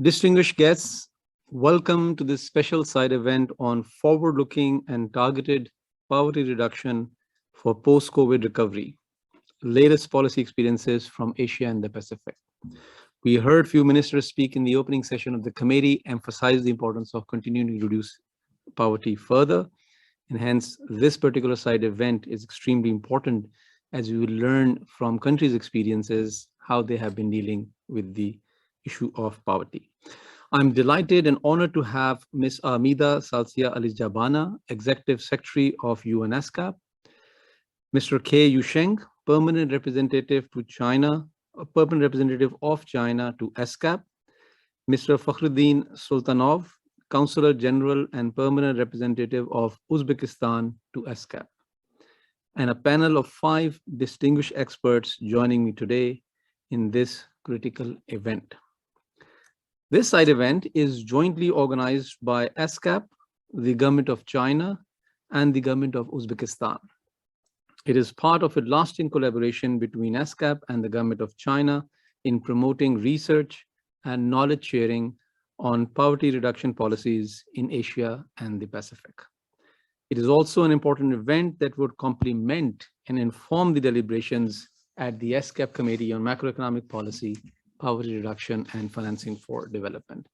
Distinguished guests, welcome to this special side event on forward-looking and targeted poverty reduction for post-COVID recovery, latest policy experiences from Asia and the Pacific. We heard few ministers speak in the opening session of the committee, emphasize the importance of continuing to reduce poverty further, and hence this particular side event is extremely important as we will learn from countries' experiences how they have been dealing with the issue of poverty. I'm delighted and honored to have Ms. Armida Salcia Alizjabana, Executive Secretary of ESCAP, Mr. K. Yusheng, Permanent Representative to China, Permanent Representative of China to ESCAP, Mr. Fakhruddin Sultanov, Counselor General and Permanent Representative of Uzbekistan to ESCAP, and a panel of 5 distinguished experts joining me today in this critical event. This side event is jointly organized by ESCAP, the Government of China, and the Government of Uzbekistan. It is part of a lasting collaboration between ESCAP and the Government of China in promoting research and knowledge sharing on poverty reduction policies in Asia and the Pacific. It is also an important event that would complement and inform the deliberations at the ESCAP Committee on Macroeconomic Policy, Poverty Reduction and Financing for Development,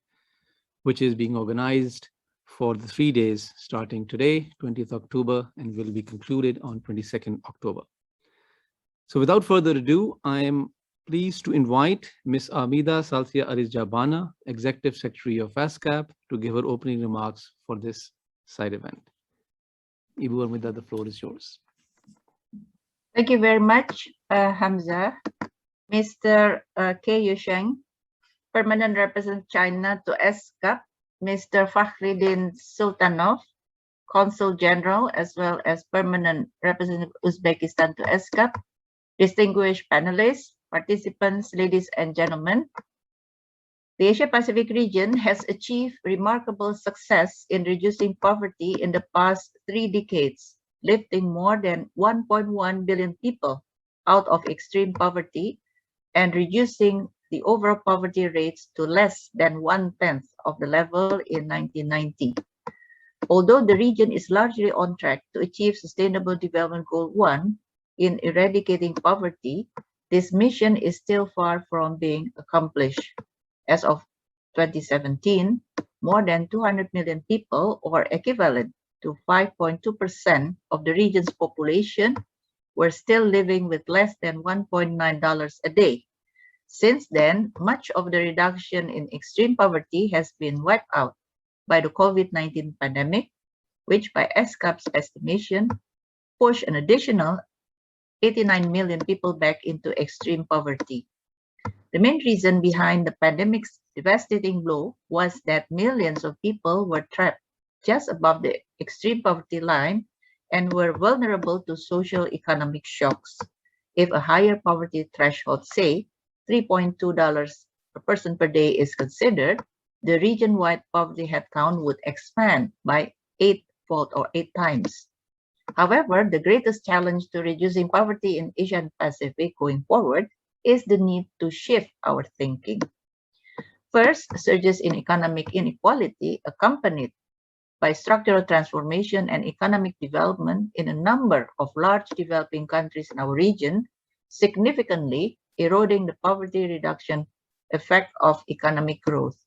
which is being organized for the 3 days starting today, 20th October, and will be concluded on 22nd October. So without further ado, I am pleased to invite Ms. Armida Salcia Alizjabana, Executive Secretary of ESCAP, to give her opening remarks for this side event. Ibu Armida, the floor is yours. Thank you very much, Hamza. Mr. K. Yusheng, Permanent Representative China to ESCAP, Mr. Fakhruddin Sultanov, Consul General, as well as Permanent Representative Uzbekistan to ESCAP, distinguished panelists, participants, ladies and gentlemen. The Asia-Pacific region has achieved remarkable success in reducing poverty in the past 3 decades, lifting more than 1.1 billion people out of extreme poverty and reducing the overall poverty rates to less than 1/10 of the level in 1990. Although the region is largely on track to achieve Sustainable Development Goal 1 in eradicating poverty, this mission is still far from being accomplished. As of 2017, more than 200 million people, or equivalent to 5.2% of the region's population, were still living with less than $1.9 a day. Since then, much of the reduction in extreme poverty has been wiped out by the COVID-19 pandemic, which by ESCAP's estimation, pushed an additional 89 million people back into extreme poverty. The main reason behind the pandemic's devastating blow was that millions of people were trapped just above the extreme poverty line and were vulnerable to social economic shocks. If a higher poverty threshold, say $3.2 per person per day, is considered, the region-wide poverty headcount would expand by 8-fold or 8 times. However, the greatest challenge to reducing poverty in Asia and Pacific going forward is the need to shift our thinking. First, surges in economic inequality accompanied by structural transformation and economic development in a number of large developing countries in our region, significantly eroding the poverty reduction effect of economic growth.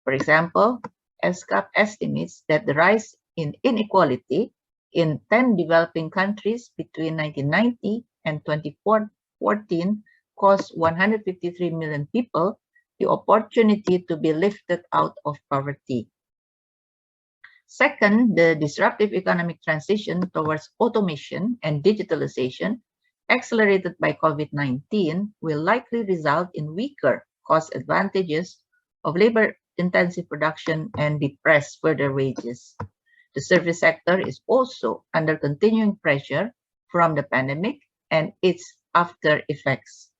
For example, ESCAP estimates that the rise in inequality in 10 developing countries between 1990 and 2014 cost 153 million people the opportunity to be lifted out of poverty. Second, the disruptive economic transition towards automation and digitalization, accelerated by COVID-19, will likely result in weaker cost advantages of labor-intensive production and depress further wages. The service sector is also under continuing pressure from the pandemic and its after effects.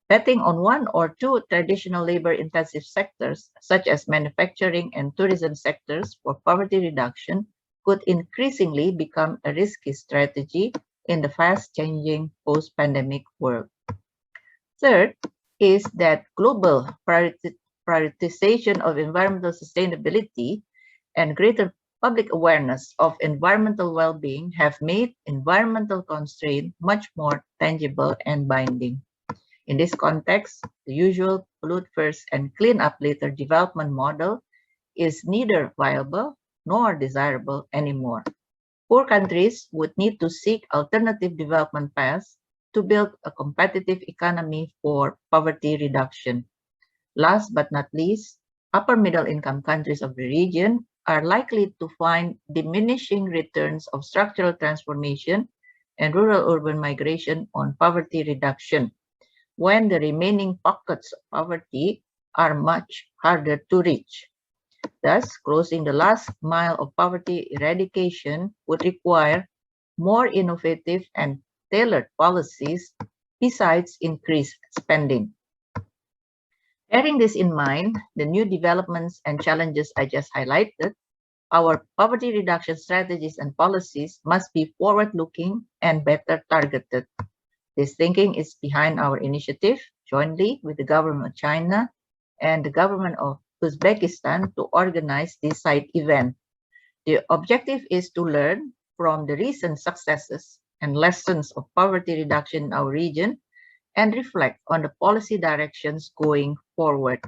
Betting on 1 or 2 traditional labor-intensive sectors, such as manufacturing and tourism sectors, for poverty reduction could increasingly become a risky strategy in the fast-changing post-pandemic world. Third is that global prioritization of environmental sustainability, and greater public awareness of environmental well-being have made environmental constraint much more tangible and binding. In this context, the usual pollute first and clean up later development model is neither viable nor desirable anymore. Poor countries would need to seek alternative development paths to build a competitive economy for poverty reduction. Last but not least, upper middle income countries of the region are likely to find diminishing returns of structural transformation and rural-urban migration on poverty reduction, when the remaining pockets of poverty are much harder to reach. Thus, closing the last mile of poverty eradication would require more innovative and tailored policies besides increased spending. Bearing this in mind, the new developments and challenges I just highlighted, our poverty reduction strategies and policies must be forward-looking and better targeted. This thinking is behind our initiative, jointly with the government of China and the government of Uzbekistan, to organize this side event. The objective is to learn from the recent successes and lessons of poverty reduction in our region and reflect on the policy directions going forward.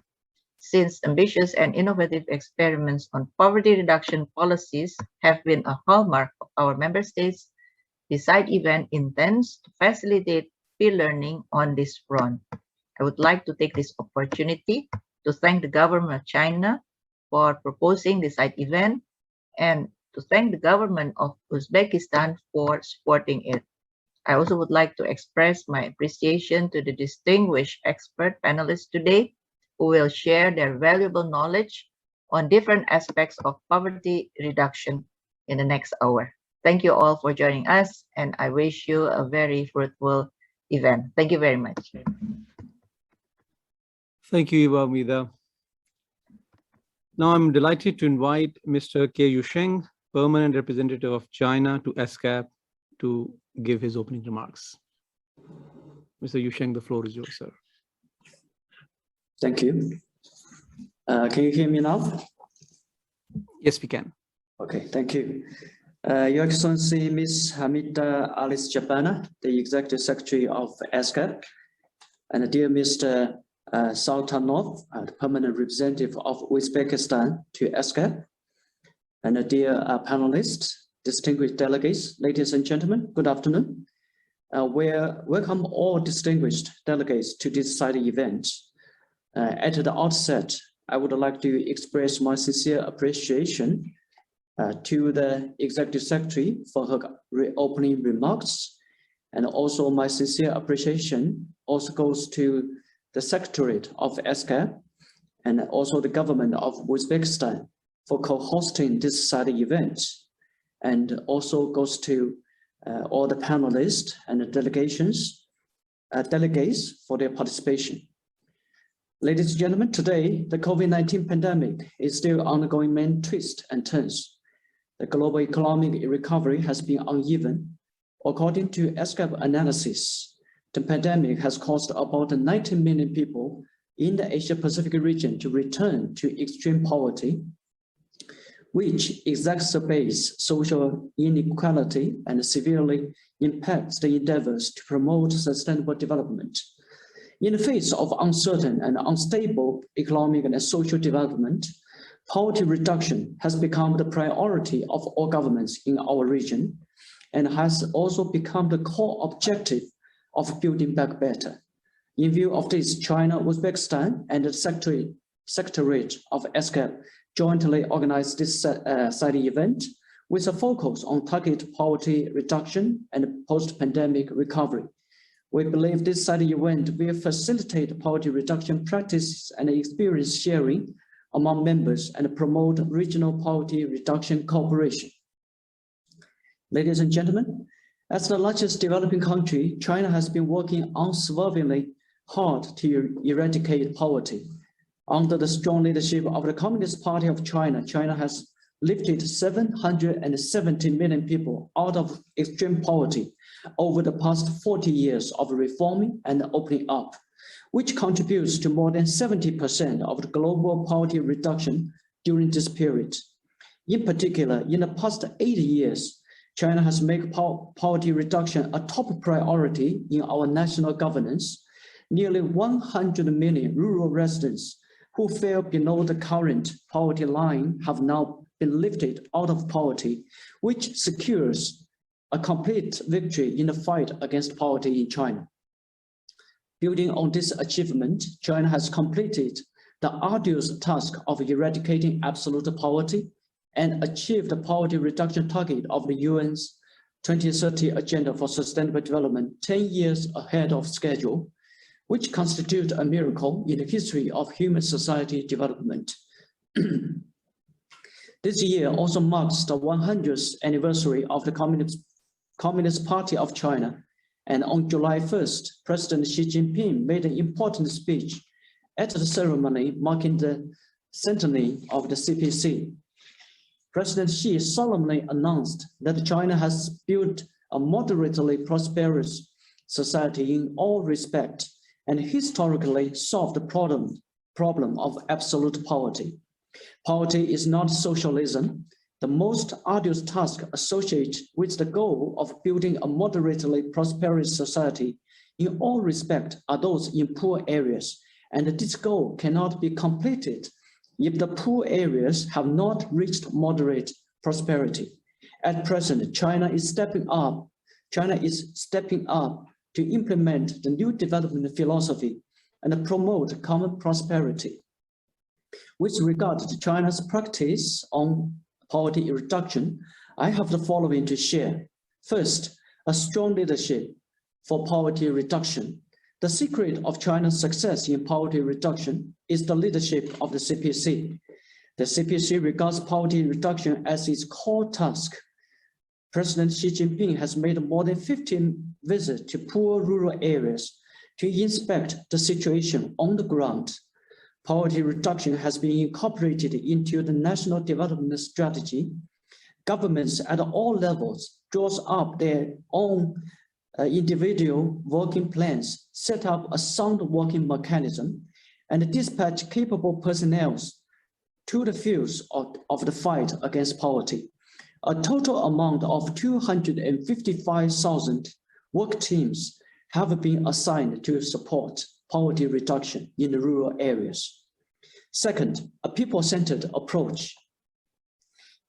Since ambitious and innovative experiments on poverty reduction policies have been a hallmark of our member states, the side event intends to facilitate peer learning on this front. I would like to take this opportunity to thank the government of China for proposing the side event and to thank the government of Uzbekistan for supporting it. I also would like to express my appreciation to the distinguished expert panelists today who will share their valuable knowledge on different aspects of poverty reduction in the next hour. Thank you all for joining us, and I wish you a very fruitful event. Thank you very much. Thank you, Eva Mida. Now I'm delighted to invite Mr. Ke Yusheng, Permanent Representative of China to ESCAP, to give his opening remarks. Mr. Yusheng, the floor is yours, sir. Thank you. Can you hear me now? Yes, we can. Okay, thank you. Your Excellency, Ms. Hamida Alice Jabana, the Executive Secretary of ESCAP, and dear Mr. Sultanov, the Permanent Representative of Uzbekistan to ESCAP, and dear panelists, distinguished delegates, ladies and gentlemen, good afternoon. We welcome all distinguished delegates to this side event. At the outset, I would like to express my sincere appreciation to the Executive Secretary for her opening remarks, and also my sincere appreciation also goes to the Secretariat of ESCAP and also the government of Uzbekistan for co-hosting this side event, and also goes to all the panelists and the delegates for their participation. Ladies and gentlemen, today, the COVID-19 pandemic is still undergoing many twists and turns. The global economic recovery has been uneven. According to ESCAP analysis, the pandemic has caused about 19 million people in the Asia-Pacific region to return to extreme poverty, which exacerbates social inequality and severely impacts the endeavors to promote sustainable development. In the face of uncertain and unstable economic and social development, poverty reduction has become the priority of all governments in our region and has also become the core objective of building back better. In view of this, China, Uzbekistan, and the Secretariat of ESCAP jointly organized this side event with a focus on targeted poverty reduction and post-pandemic recovery. We believe this side event will facilitate poverty reduction practices and experience sharing among members and promote regional poverty reduction cooperation. Ladies and gentlemen, as the largest developing country, China has been working unswervingly hard to eradicate poverty. Under the strong leadership of the Communist Party of China, China has lifted 770 million people out of extreme poverty over the past 40 years of reforming and opening up. which contributes to more than 70% of the global poverty reduction during this period. In particular, in the past 8 years, China has made poverty reduction a top priority in our national governance. Nearly 100 million rural residents who fell below the current poverty line have now been lifted out of poverty, which secures a complete victory in the fight against poverty in China. Building on this achievement, China has completed the arduous task of eradicating absolute poverty and achieved the poverty reduction target of the UN's 2030 Agenda for Sustainable Development 10 years ahead of schedule, which constitutes a miracle in the history of human society development. This year also marks the 100th anniversary of the Communist Party of China, and on July 1st, President Xi Jinping made an important speech at the ceremony marking the centenary of the CPC. President Xi solemnly announced that China has built a moderately prosperous society in all respects and historically solved the problem of absolute poverty. Poverty is not socialism. The most arduous task associated with the goal of building a moderately prosperous society in all respects are those in poor areas, and this goal cannot be completed if the poor areas have not reached moderate prosperity. At present, China is stepping up to implement the new development philosophy and promote common prosperity. With regard to China's practice on poverty reduction, I have the following to share. First, a strong leadership for poverty reduction. The secret of China's success in poverty reduction is the leadership of the CPC. The CPC regards poverty reduction as its core task. President Xi Jinping has made more than 15 visits to poor rural areas to inspect the situation on the ground. Poverty reduction has been incorporated into the national development strategy. Governments at all levels draws up their own individual working plans, set up a sound working mechanism, and dispatch capable personnel to the fields of the fight against poverty. A total amount of 255,000 work teams have been assigned to support poverty reduction in the rural areas. Second, a people-centered approach.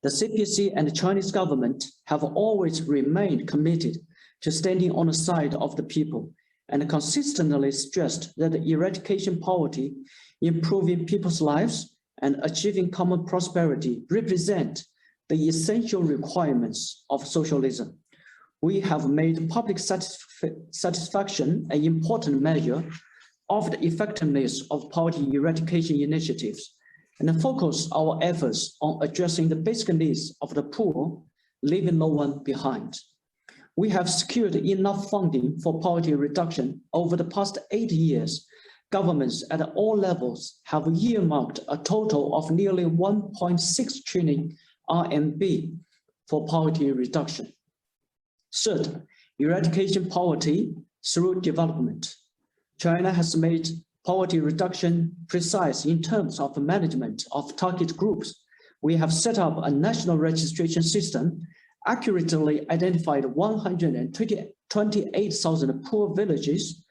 The CPC and the Chinese government have always remained committed to standing on the side of the people and consistently stressed that eradication poverty, improving people's lives, and achieving common prosperity represent the essential requirements of socialism. We have made public satisfaction an important measure of the effectiveness of poverty eradication initiatives and focus our efforts on addressing the basic needs of the poor, leaving no one behind. We have secured enough funding for poverty reduction over the past 8 years. Governments at all levels have earmarked a total of nearly 1.6 trillion RMB for poverty reduction. Third, eradication poverty through development. China has made poverty reduction precise in terms of management of target groups. We have set up a national registration system, accurately identified 128,000 poor villages,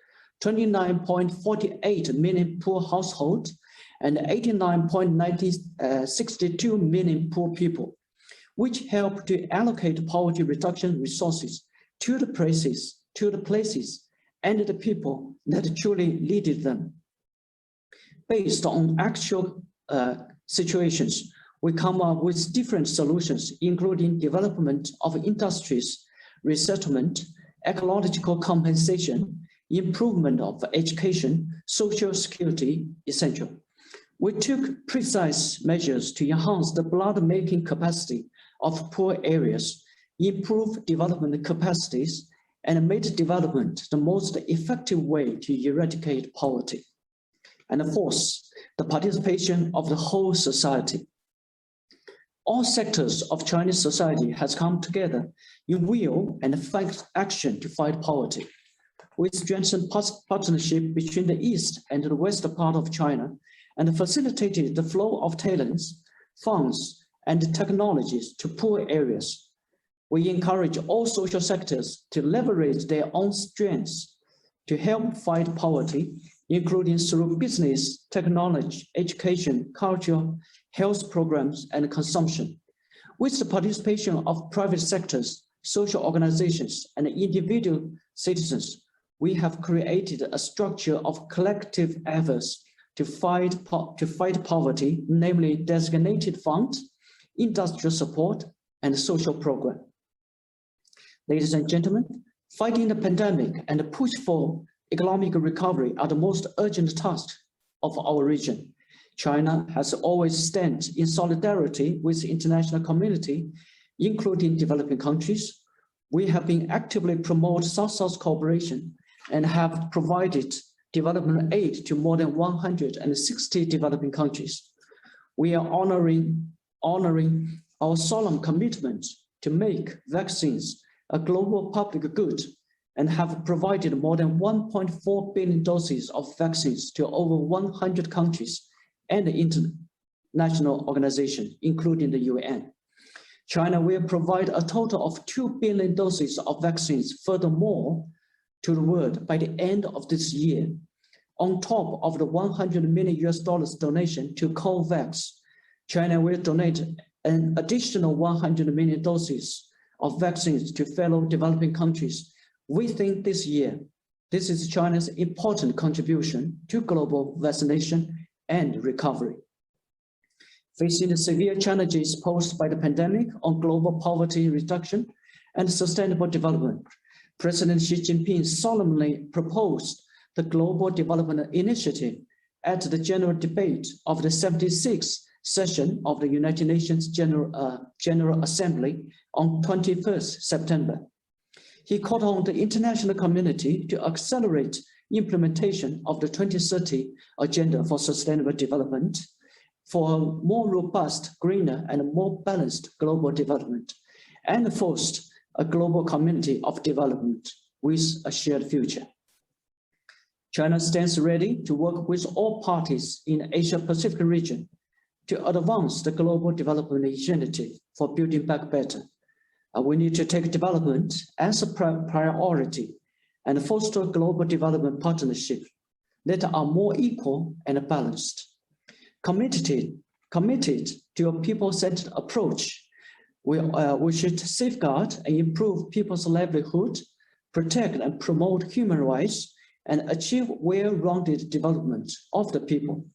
29.48 million poor households, and 89.62 million poor people, which help to allocate poverty reduction resources to the places and the people that truly needed them. Based on actual situations, we come up with different solutions, including development of industries, resettlement, ecological compensation, improvement of education, social security, etc. We took precise measures to enhance the blood-making capacity of poor areas, improve development capacities, and made development the most effective way to eradicate poverty. And fourth, the participation of the whole society. All sectors of Chinese society has come together in will and action to fight poverty. We strengthened partnership between the east and the west part of China and facilitated the flow of talents, funds, and technologies to poor areas. We encourage all social sectors to leverage their own strengths to help fight poverty, including through business, technology, education, culture, health programs, and consumption. With the participation of private sectors, social organizations, and individual citizens, we have created a structure of collective efforts to fight poverty, namely designated funds, industrial support, and social program. Ladies and gentlemen, fighting the pandemic and the push for economic recovery are the most urgent tasks of our region. China has always stood in solidarity with the international community, including developing countries. We have been actively promoting South-South cooperation and have provided development aid to more than 160 developing countries. We are honoring our solemn commitment to make vaccines a global public good and have provided more than 1.4 billion doses of vaccines to over 100 countries and international organizations, including the UN. China will provide a total of 2 billion doses of vaccines furthermore to the world by the end of this year. On top of the $100 million donation to COVAX, China will donate an additional 100 million doses of vaccines to fellow developing countries within this year. This is China's important contribution to global vaccination and recovery. Facing the severe challenges posed by the pandemic on global poverty reduction and sustainable development, President Xi Jinping solemnly proposed the Global Development Initiative at the general debate of the 76th session of the United Nations General Assembly on 21st September. He called on the international community to accelerate implementation of the 2030 Agenda for Sustainable Development for a more robust, greener, and more balanced global development, and foster a global community of development with a shared future. China stands ready to work with all parties in the Asia-Pacific region to advance the global development initiative for building back better. We need to take development as a priority and foster global development partnerships that are more equal and balanced. Committed to a people-centered approach, we should safeguard and improve people's livelihood, protect and promote human rights, and achieve well-rounded development of the people.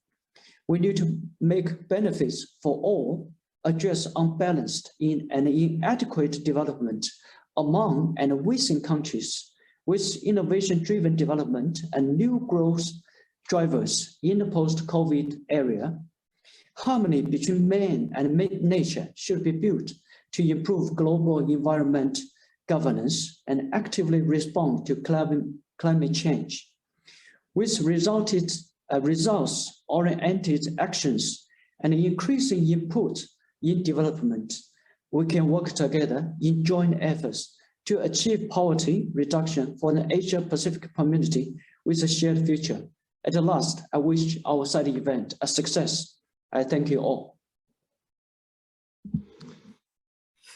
We need to make benefits for all, address unbalanced and inadequate development among and within countries with innovation-driven development and new growth drivers in the post-COVID era. Harmony between man and nature should be built to improve global environment governance and actively respond to climate change. With results-oriented actions and increasing input in development, we can work together in joint efforts to achieve poverty reduction for the Asia-Pacific community with a shared future. At last, I wish our side event a success. I thank you all.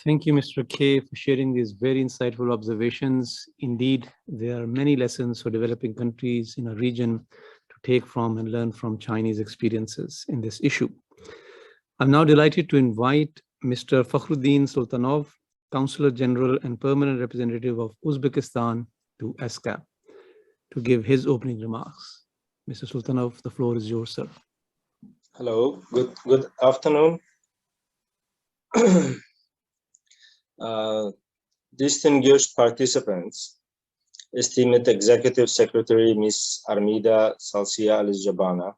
Thank you, Mr. K, for sharing these very insightful observations. Indeed, there are many lessons for developing countries in a region to take from and learn from Chinese experiences in this issue. I'm now delighted to invite Mr. Fakhruddin Sultanov, Counselor General and Permanent Representative of Uzbekistan to ESCAP, to give his opening remarks. Mr. Sultanov, the floor is yours, sir. Hello, good afternoon. Distinguished participants, esteemed Executive Secretary Ms. Armida Salcia Alizjabana.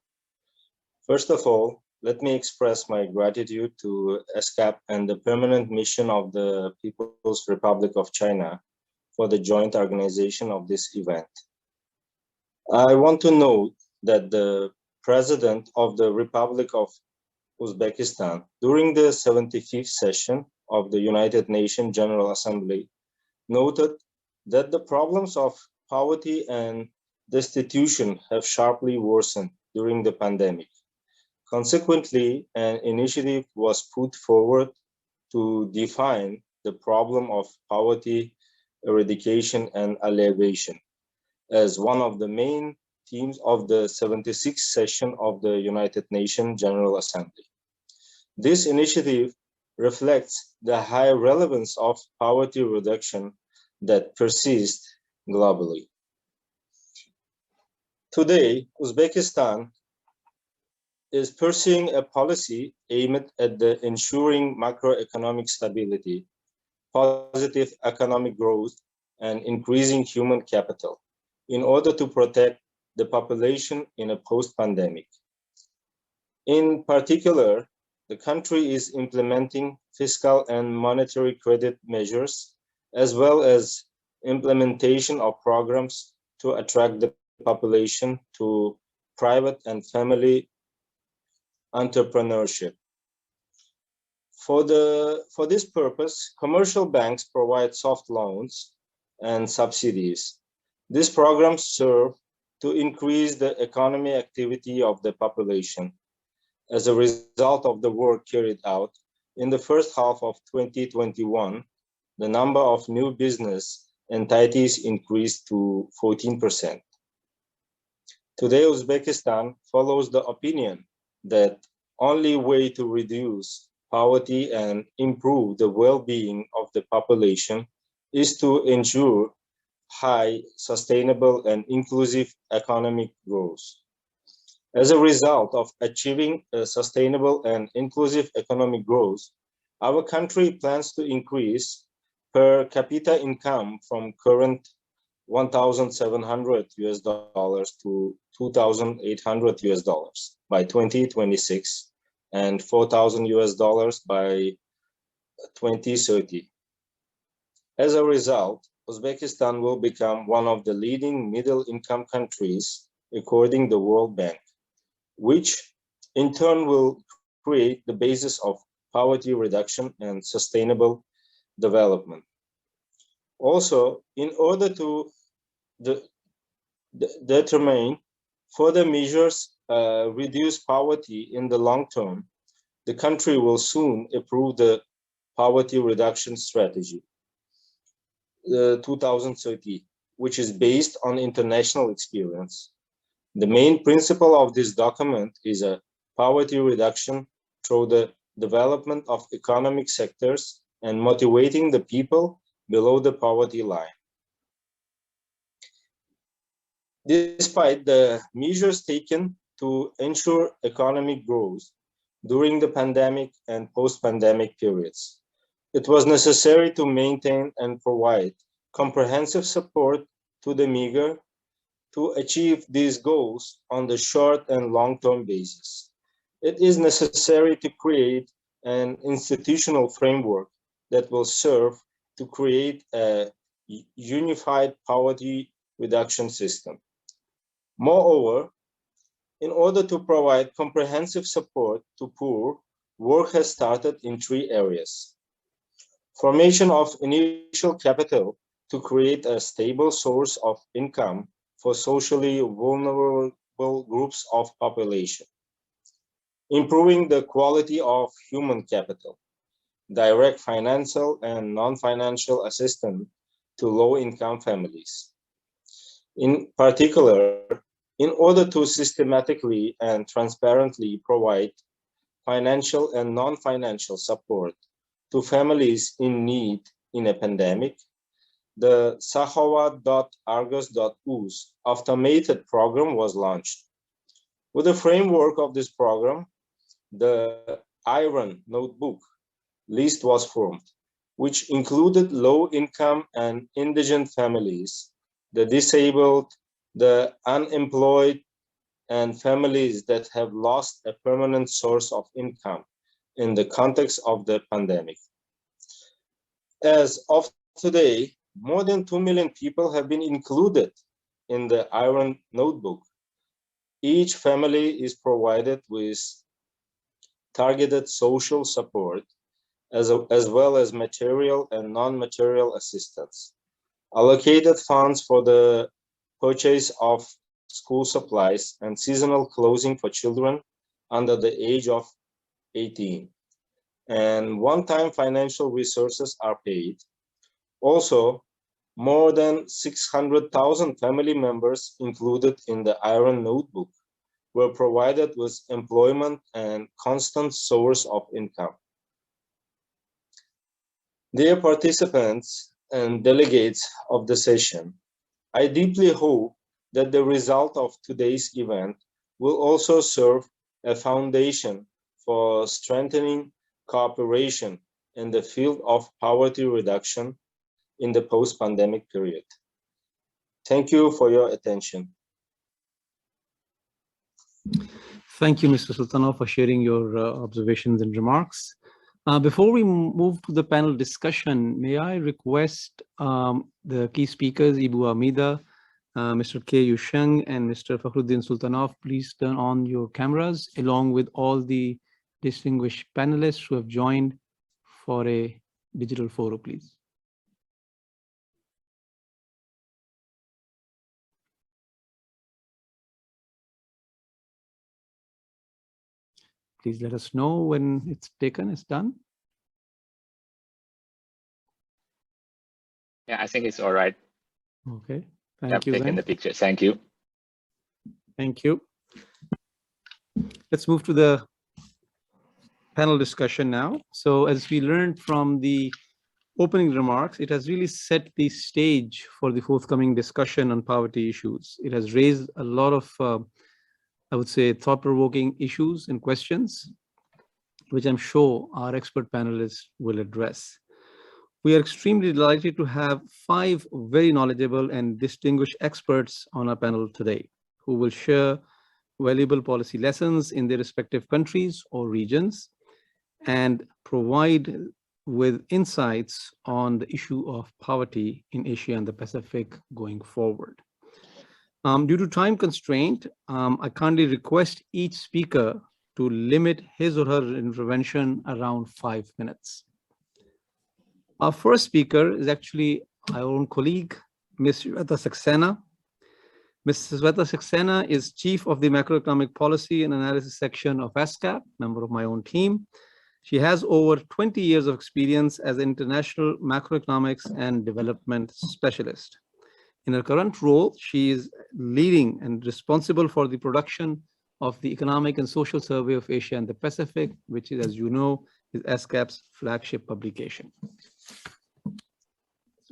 First of all, let me express my gratitude to ESCAP and the Permanent Mission of the People's Republic of China for the joint organization of this event. I want to note that the President of the Republic of Uzbekistan, during the 75th session of the United Nations General Assembly, noted that the problems of poverty and destitution have sharply worsened during the pandemic. Consequently, an initiative was put forward to define the problem of poverty eradication and alleviation as one of the main themes of the 76th session of the United Nations General Assembly. This initiative reflects the high relevance of poverty reduction that persists globally. Today, Uzbekistan is pursuing a policy aimed at the ensuring macroeconomic stability, positive economic growth, and increasing human capital in order to protect the population in a post-pandemic. In particular, the country is implementing fiscal and monetary credit measures, as well as implementation of programs to attract the population to private and family entrepreneurship. For this purpose, commercial banks provide soft loans and subsidies. These programs serve to increase the economic activity of the population. As a result of the work carried out, in the first half of 2021, the number of new business entities increased to 14%. Today, Uzbekistan follows the opinion that only way to reduce poverty and improve the well-being of the population is to ensure high, sustainable, and inclusive economic growth. As a result of achieving a sustainable and inclusive economic growth, our country plans to increase per capita income from current $1,700 to $2,800 by 2026 and $4,000 by 2030. As a result, Uzbekistan will become one of the leading middle-income countries according to the World Bank, which in turn will create the basis of poverty reduction and sustainable development. Also, in order to determine further measures reduce poverty in the long term, the country will soon approve the poverty reduction strategy, 2030, which is based on international experience. The main principle of this document is a poverty reduction through the development of economic sectors and motivating the people below the poverty line. Despite the measures taken to ensure economic growth during the pandemic and post-pandemic periods, it was necessary to maintain and provide comprehensive support to the meager to achieve these goals on the short and long-term basis. It is necessary to create an institutional framework that will serve to create a unified poverty reduction system. Moreover, in order to provide comprehensive support to poor, work has started in 3 areas. Formation of initial capital to create a stable source of income for socially vulnerable groups of population. Improving the quality of human capital, direct financial and non-financial assistance to low-income families. In particular, in order to systematically and transparently provide financial and non-financial support to families in need in a pandemic, the Sakhawat.argus.uz automated program was launched. With the framework of this program, the Iron Notebook list was formed, which included low-income and indigent families, the disabled, the unemployed, and families that have lost a permanent source of income in the context of the pandemic. As of today, more than 2 million people have been included in the Iron Notebook. Each family is provided with targeted social support as well as material and non-material assistance. Allocated funds for the purchase of school supplies, and seasonal clothing for children under the age of 18. And one-time financial resources are paid. Also, more than 600,000 family members included in the Iron Notebook were provided with employment and constant source of income. Dear participants and delegates of the session, I deeply hope that the result of today's event will also serve a foundation for strengthening cooperation in the field of poverty reduction in the post-pandemic period. Thank you for your attention. Thank you, Mr. Sultanov, for sharing your observations and remarks. Before we move to the panel discussion, may I request the key speakers, Ibu Amida, Mr. K. Yusheng, and Mr. Fakhruddin Sultanov, please turn on your cameras, along with all the distinguished panelists who have joined for a digital photo, please. Please let us know when it's taken, it's done. Yeah, I think it's all right. Okay, I've thank you. taken the picture. Thank you. Thank you. Let's move to the panel discussion now. So as we learned from the opening remarks, it has really set the stage for the forthcoming discussion on poverty issues. It has raised a lot of, I would say, thought-provoking issues and questions, which I'm sure our expert panelists will address. We are extremely delighted to have 5 very knowledgeable and distinguished experts on our panel today, who will share valuable policy lessons in their respective countries or regions and provide with insights on the issue of poverty in Asia and the Pacific going forward. Due to time constraint, I kindly request each speaker to limit his or her intervention around 5 minutes. Our first speaker is actually our own colleague, Ms. Shweta Saxena. Ms. Shweta Saxena is Chief of the Macroeconomic Policy and Analysis Section of ESCAP, member of my own team. She has over 20 years of experience as an international macroeconomics and development specialist. In her current role, she is leading and responsible for the production of the Economic and Social Survey of Asia and the Pacific, which is, as you know, is ESCAP's flagship publication.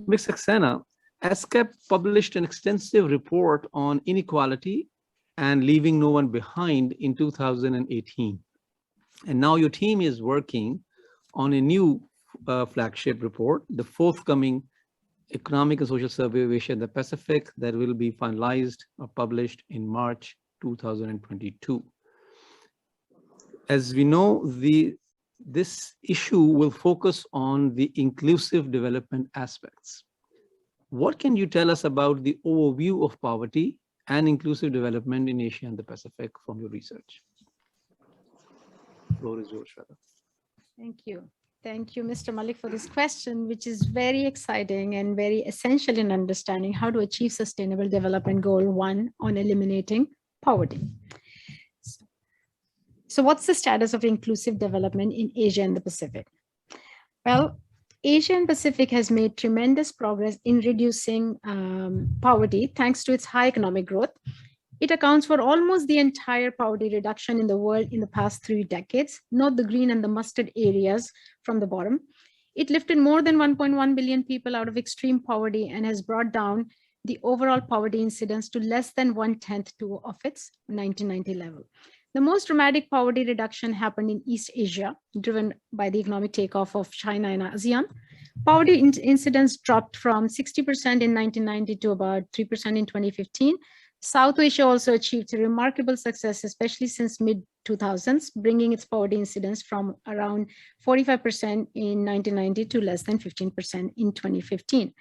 Ms. Saxena, ESCAP published an extensive report on inequality and leaving no one behind in 2018. And now your team is working on a new flagship report, the forthcoming Economic and Social Survey of Asia and the Pacific, that will be finalized or published in March 2022. As we know, this issue will focus on the inclusive development aspects. What can you tell us about the overview of poverty and inclusive development in Asia and the Pacific from your research? The floor is yours, Shweta. Thank you. Thank you, Mr. Malik, for this question, which is very exciting and very essential in understanding how to achieve Sustainable Development Goal 1 on eliminating poverty. So what's the status of inclusive development in Asia and the Pacific? Well, Asia and Pacific has made tremendous progress in reducing poverty thanks to its high economic growth. It accounts for almost the entire poverty reduction in the world in the past 3 decades, not the green and the mustard areas from the bottom. It lifted more than 1.1 billion people out of extreme poverty and has brought down the overall poverty incidence to less than 1/10 of its 1990 level. The most dramatic poverty reduction happened in East Asia, driven by the economic takeoff of China and ASEAN. Poverty incidence dropped from 60% in 1990 to about 3% in 2015. South Asia also achieved a remarkable success, especially since mid-2000s, bringing its poverty incidence from around 45% in 1990 to less than 15% in 2015.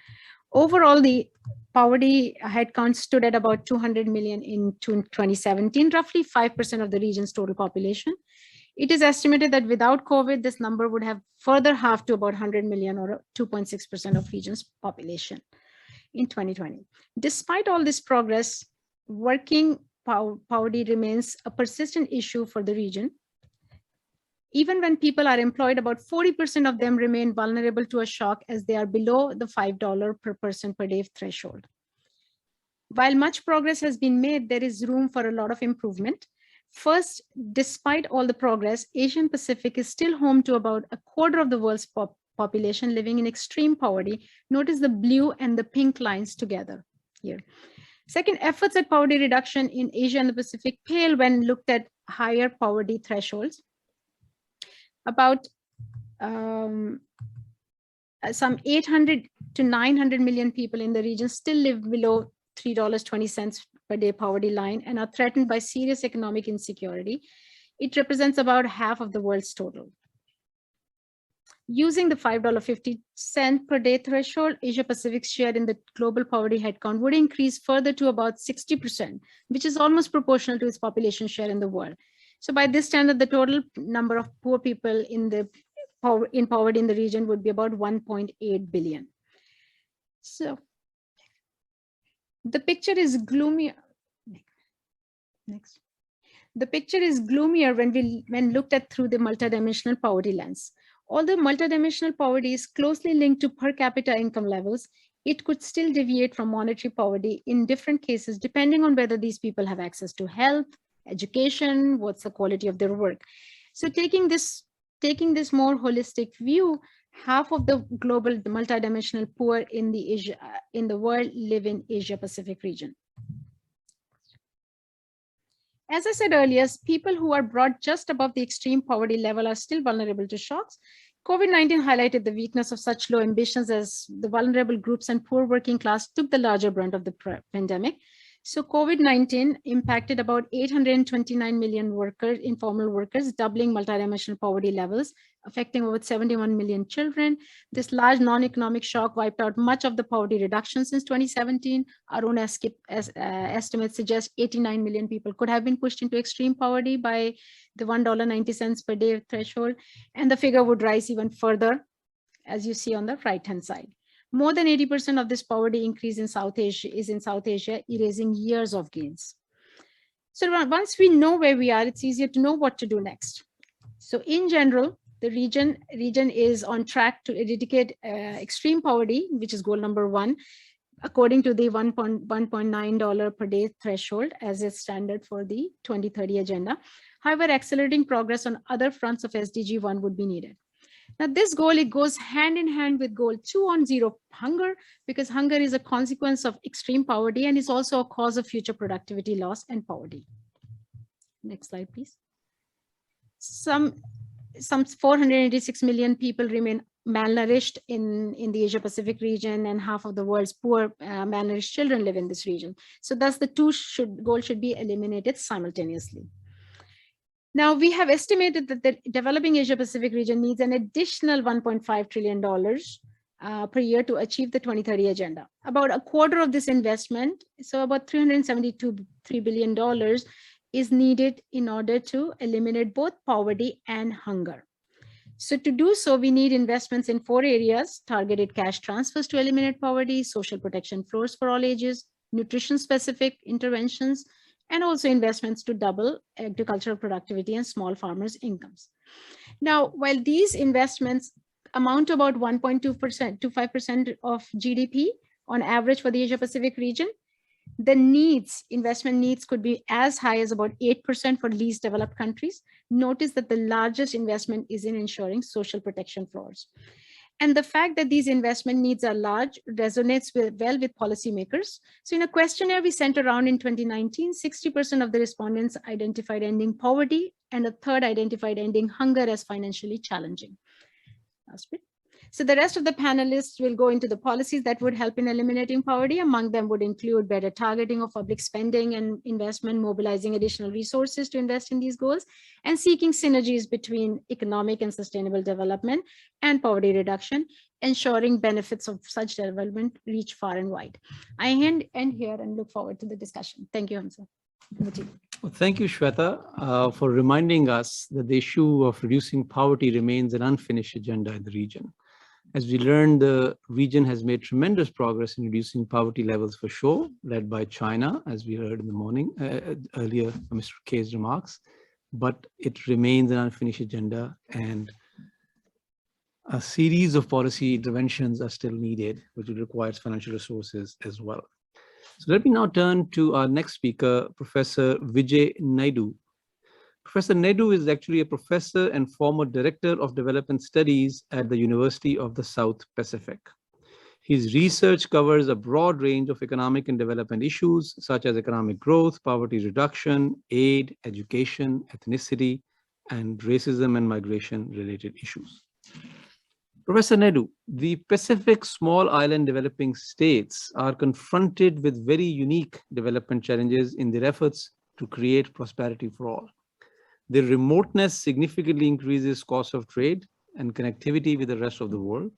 Overall, the poverty headcount stood at about 200 million in 2017, roughly 5% of the region's total population. It is estimated that without COVID, this number would have further halved to about 100 million or 2.6% of region's population. in 2020. Despite all this progress, working poverty remains a persistent issue for the region. Even when people are employed, about 40% of them remain vulnerable to a shock as they are below the $5 per person per day threshold. While much progress has been made, there is room for a lot of improvement. First, despite all the progress, Asian Pacific is still home to about a quarter of the world's population living in extreme poverty. Notice the blue and the pink lines together here. Second, efforts at poverty reduction in Asia and the Pacific pale when looked at higher poverty thresholds. About some 800 to 900 million people in the region still live below $3.20 per day poverty line and are threatened by serious economic insecurity. It represents about half of the world's total. Using the $5.50 per day threshold, Asia Pacific's share in the global poverty headcount would increase further to about 60%, which is almost proportional to its population share in the world. So by this standard, the total number of poor people in poverty in the region would be about 1.8 billion. So the picture is gloomier. Next. The picture is gloomier when looked at through the multidimensional poverty lens. Although multidimensional poverty is closely linked to per capita income levels, it could still deviate from monetary poverty in different cases, depending on whether these people have access to health, education, what's the quality of their work. So taking this more holistic view, half of the global multidimensional poor in the world live in Asia Pacific region. As I said earlier, people who are brought just above the extreme poverty level are still vulnerable to shocks. COVID-19 highlighted the weakness of such low ambitions as the vulnerable groups and poor working class took the larger brunt of the pandemic. So COVID-19 impacted about 829 million workers, informal workers, doubling multidimensional poverty levels, affecting over 71 million children. This large non-economic shock wiped out much of the poverty reduction since 2017. Our own estimates suggest 89 million people could have been pushed into extreme poverty by the $1.90 per day threshold, and the figure would rise even further, as you see on the right-hand side. More than 80% of this poverty increase in South Asia is in South Asia, erasing years of gains. So once we know where we are, it's easier to know what to do next. So in general, the region is on track to eradicate extreme poverty, which is goal number 1, according to the $1.9 per day threshold as a standard for the 2030 agenda. However, accelerating progress on other fronts of SDG 1 would be needed. Now, this goal, it goes hand in hand with goal 2 on zero hunger, because hunger is a consequence of extreme poverty and is also a cause of future productivity loss and poverty. Next slide, please. Some 486 million people remain malnourished in the Asia Pacific region, and half of the world's poor malnourished children live in this region. So thus the two goals should be eliminated simultaneously. Now, we have estimated that the developing Asia Pacific region needs an additional $1.5 trillion per year to achieve the 2030 agenda. About a quarter of this investment, so about $372 billion is needed in order to eliminate both poverty and hunger. So to do so, we need investments in 4 areas: targeted cash transfers to eliminate poverty, social protection floors for all ages, nutrition-specific interventions, and also investments to double agricultural productivity and small farmers' incomes. Now, while these investments amount to about 1.2% to 5% of GDP on average for the Asia Pacific region, the investment needs could be as high as about 8% for least developed countries. Notice that the largest investment is in ensuring social protection floors. And the fact that these investment needs are large resonates well with policymakers. So in a questionnaire we sent around in 2019, 60% of the respondents identified ending poverty, and a third identified ending hunger as financially challenging. Last bit. So the rest of the panelists will go into the policies that would help in eliminating poverty. Among them would include better targeting of public spending and investment, mobilizing additional resources to invest in these goals, and seeking synergies between economic and sustainable development and poverty reduction, ensuring benefits of such development reach far and wide. I end here and look forward to the discussion. Thank you, Hamza. Well, thank you, Shweta, for reminding us that the issue of reducing poverty remains an unfinished agenda in the region. As we learned, the region has made tremendous progress in reducing poverty levels for sure, led by China, as we heard in the morning, earlier from Mr. K's remarks, but it remains an unfinished agenda, and a series of policy interventions are still needed, which requires financial resources as well. So let me now turn to our next speaker, Professor Vijay Naidu. Professor Naidu is actually a professor and former director of development studies at the University of the South Pacific. His research covers a broad range of economic and development issues, such as economic growth, poverty reduction, aid, education, ethnicity, and racism and migration related issues. Professor Naidu, the Pacific small island developing states are confronted with very unique development challenges in their efforts to create prosperity for all. Their remoteness significantly increases cost of trade and connectivity with the rest of the world.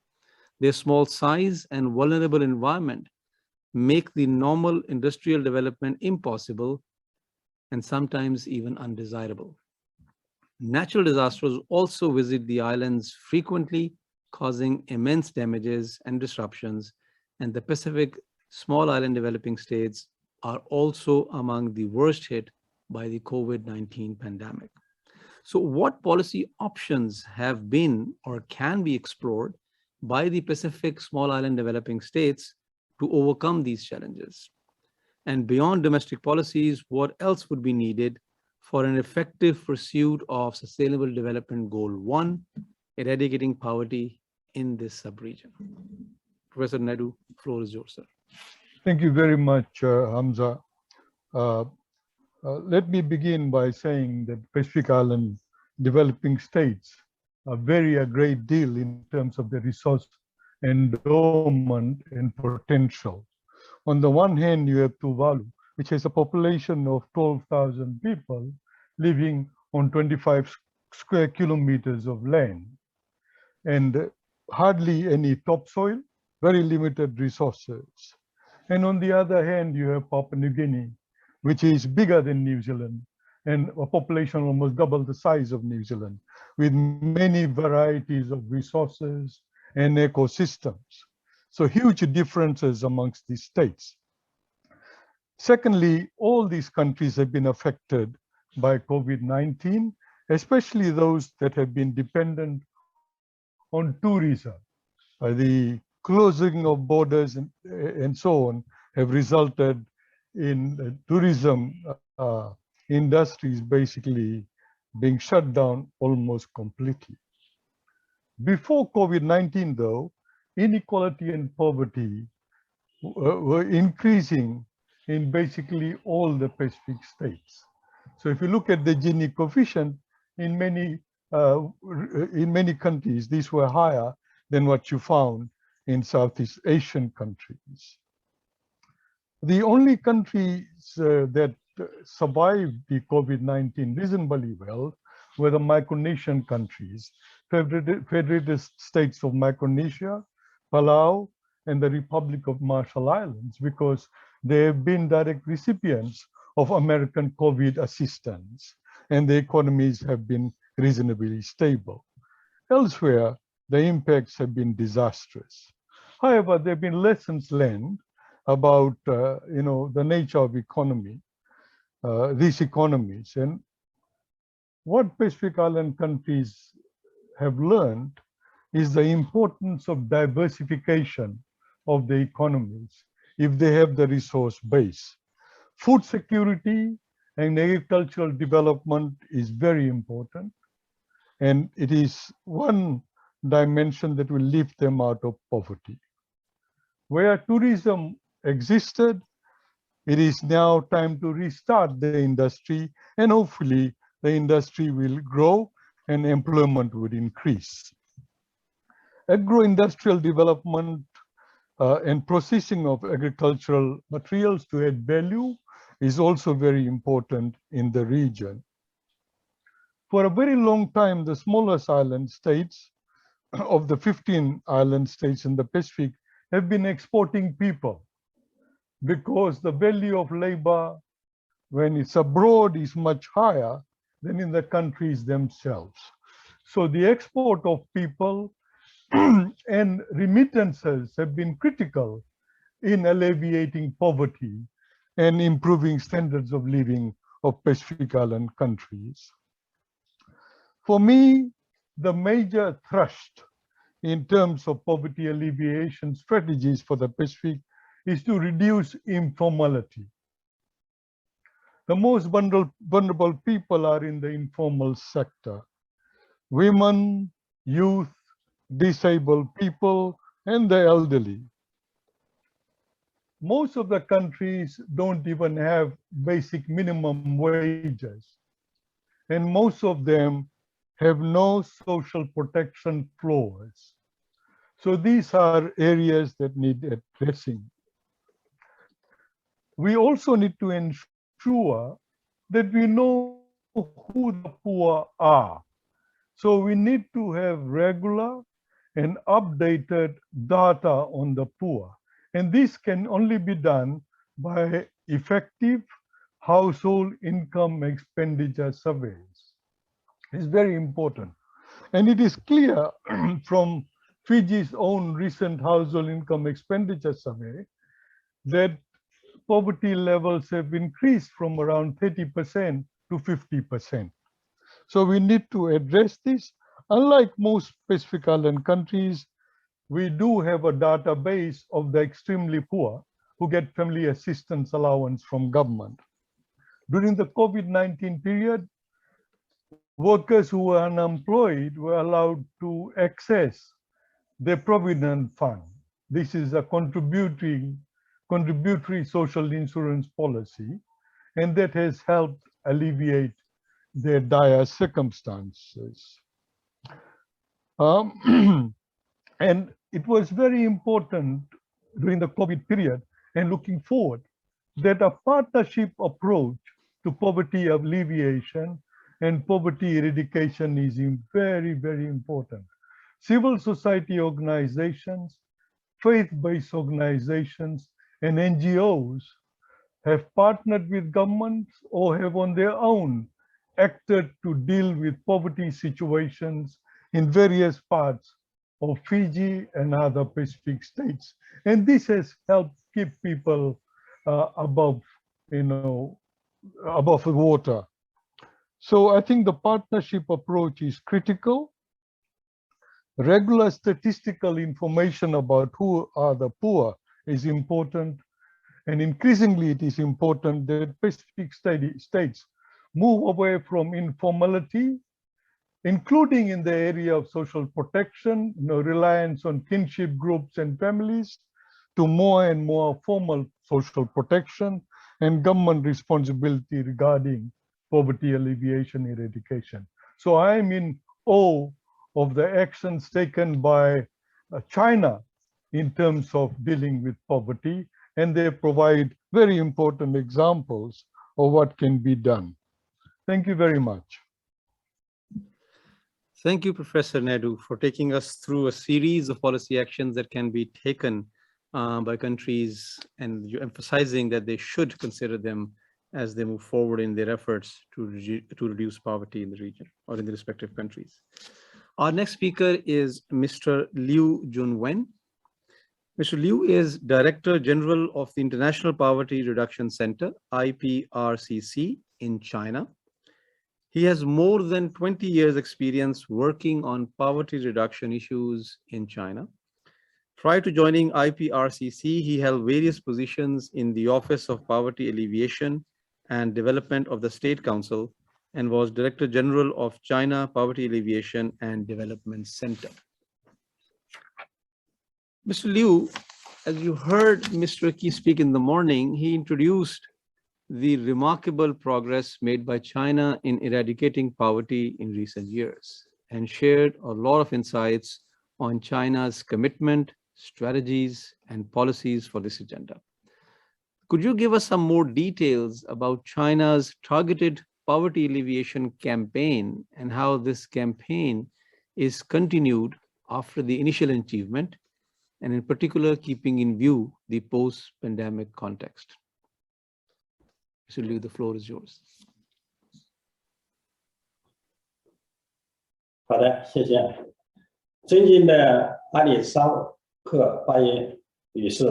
Their small size and vulnerable environment make the normal industrial development impossible and sometimes even undesirable. Natural disasters also visit the islands frequently, causing immense damages and disruptions, and the Pacific small island developing states are also among the worst hit by the COVID-19 pandemic. So what policy options have been or can be explored by the Pacific small island developing states to overcome these challenges? And beyond domestic policies, what else would be needed for an effective pursuit of Sustainable Development Goal 1, eradicating poverty in this sub-region? Professor Naidu, floor is yours, sir. Thank you very much, Hamza. Let me begin by saying that Pacific Island developing states vary a great deal in terms of the resource endowment and potential. On the one hand, you have Tuvalu, which has a population of 12,000 people living on 25 square kilometers of land, and hardly any topsoil, very limited resources. And on the other hand, you have Papua New Guinea, which is bigger than New Zealand, and a population almost double the size of New Zealand, with many varieties of resources and ecosystems. So huge differences amongst these states. Secondly, all these countries have been affected by COVID-19, especially those that have been dependent on tourism. The closing of borders and so on have resulted in tourism industries basically being shut down almost completely. Before COVID-19, though, inequality and poverty were increasing in basically all the Pacific states. So if you look at the Gini coefficient, in many countries, these were higher than what you found in Southeast Asian countries. The only countries that survived the COVID-19 reasonably well were the Micronesian countries, Federated States of Micronesia, Palau, and the Republic of Marshall Islands, because they have been direct recipients of American COVID assistance, and the economies have been reasonably stable. Elsewhere, the impacts have been disastrous. However, there have been lessons learned about the nature of economy, these economies, and what Pacific Island countries have learned is the importance of diversification of the economies if they have the resource base. Food security and agricultural development is very important, and it is one dimension that will lift them out of poverty. Where tourism existed, it is now time to restart the industry, and hopefully the industry will grow and employment would increase. Agro-industrial development and processing of agricultural materials to add value is also very important in the region. For a very long time, the smallest island states of the 15 island states in the Pacific have been exporting people, because the value of labor when it's abroad is much higher than in the countries themselves. So the export of people and remittances have been critical in alleviating poverty and improving standards of living of Pacific Island countries. For me, the major thrust in terms of poverty alleviation strategies for the Pacific is to reduce informality. The most vulnerable people are in the informal sector: women, youth, disabled people, and the elderly. Most of the countries don't even have basic minimum wages, and most of them have no social protection floors. So these are areas that need addressing. We also need to ensure that we know who the poor are. So we need to have regular and updated data on the poor. And this can only be done by effective household income expenditure surveys. It's very important. And it is clear from Fiji's own recent household income expenditure survey that poverty levels have increased from around 30% to 50%. So we need to address this. Unlike most Pacific Island countries, we do have a database of the extremely poor who get family assistance allowance from government. During the COVID-19 period, workers who were unemployed were allowed to access the Provident Fund. This is a contributory social insurance policy, and that has helped alleviate their dire circumstances. And it was very important during the COVID period and looking forward that a partnership approach to poverty alleviation and poverty eradication is very, very important. Civil society organizations, faith-based organizations, and NGOs have partnered with governments or have on their own acted to deal with poverty situations in various parts of Fiji and other Pacific states. And this has helped keep people above the water. So I think the partnership approach is critical. Regular statistical information about who are the poor is important. And increasingly, it is important that Pacific states move away from informality, including in the area of social protection, reliance on kinship groups and families, to more and more formal social protection and government responsibility regarding poverty alleviation eradication. So I am in awe of the actions taken by China in terms of dealing with poverty, and they provide very important examples of what can be done. Thank you very much. Thank you, Professor Naidu, for taking us through a series of policy actions that can be taken by countries, and you're emphasizing that they should consider them as they move forward in their efforts to reduce poverty in the region or in the respective countries. Our next speaker is Mr. Liu Junwen. Mr. Liu is Director General of the International Poverty Reduction Center, IPRCC, in China. He has more than 20 years experience working on poverty reduction issues in China. Prior to joining IPRCC, he held various positions in the Office of Poverty Alleviation and Development of the State Council and was Director General of China Poverty Alleviation and Development Center. Mr. Liu, as you heard Mr. Key speak in the morning, he introduced the remarkable progress made by China in eradicating poverty in recent years and shared a lot of insights on China's commitment, strategies, and policies for this agenda. Could you give us some more details about China's targeted poverty alleviation campaign and how this campaign is continued after the initial achievement, and in particular, keeping in view the post-pandemic context? Mr. Liu, the floor is yours. 好的，谢谢。尊敬的阿里沙克发言女士、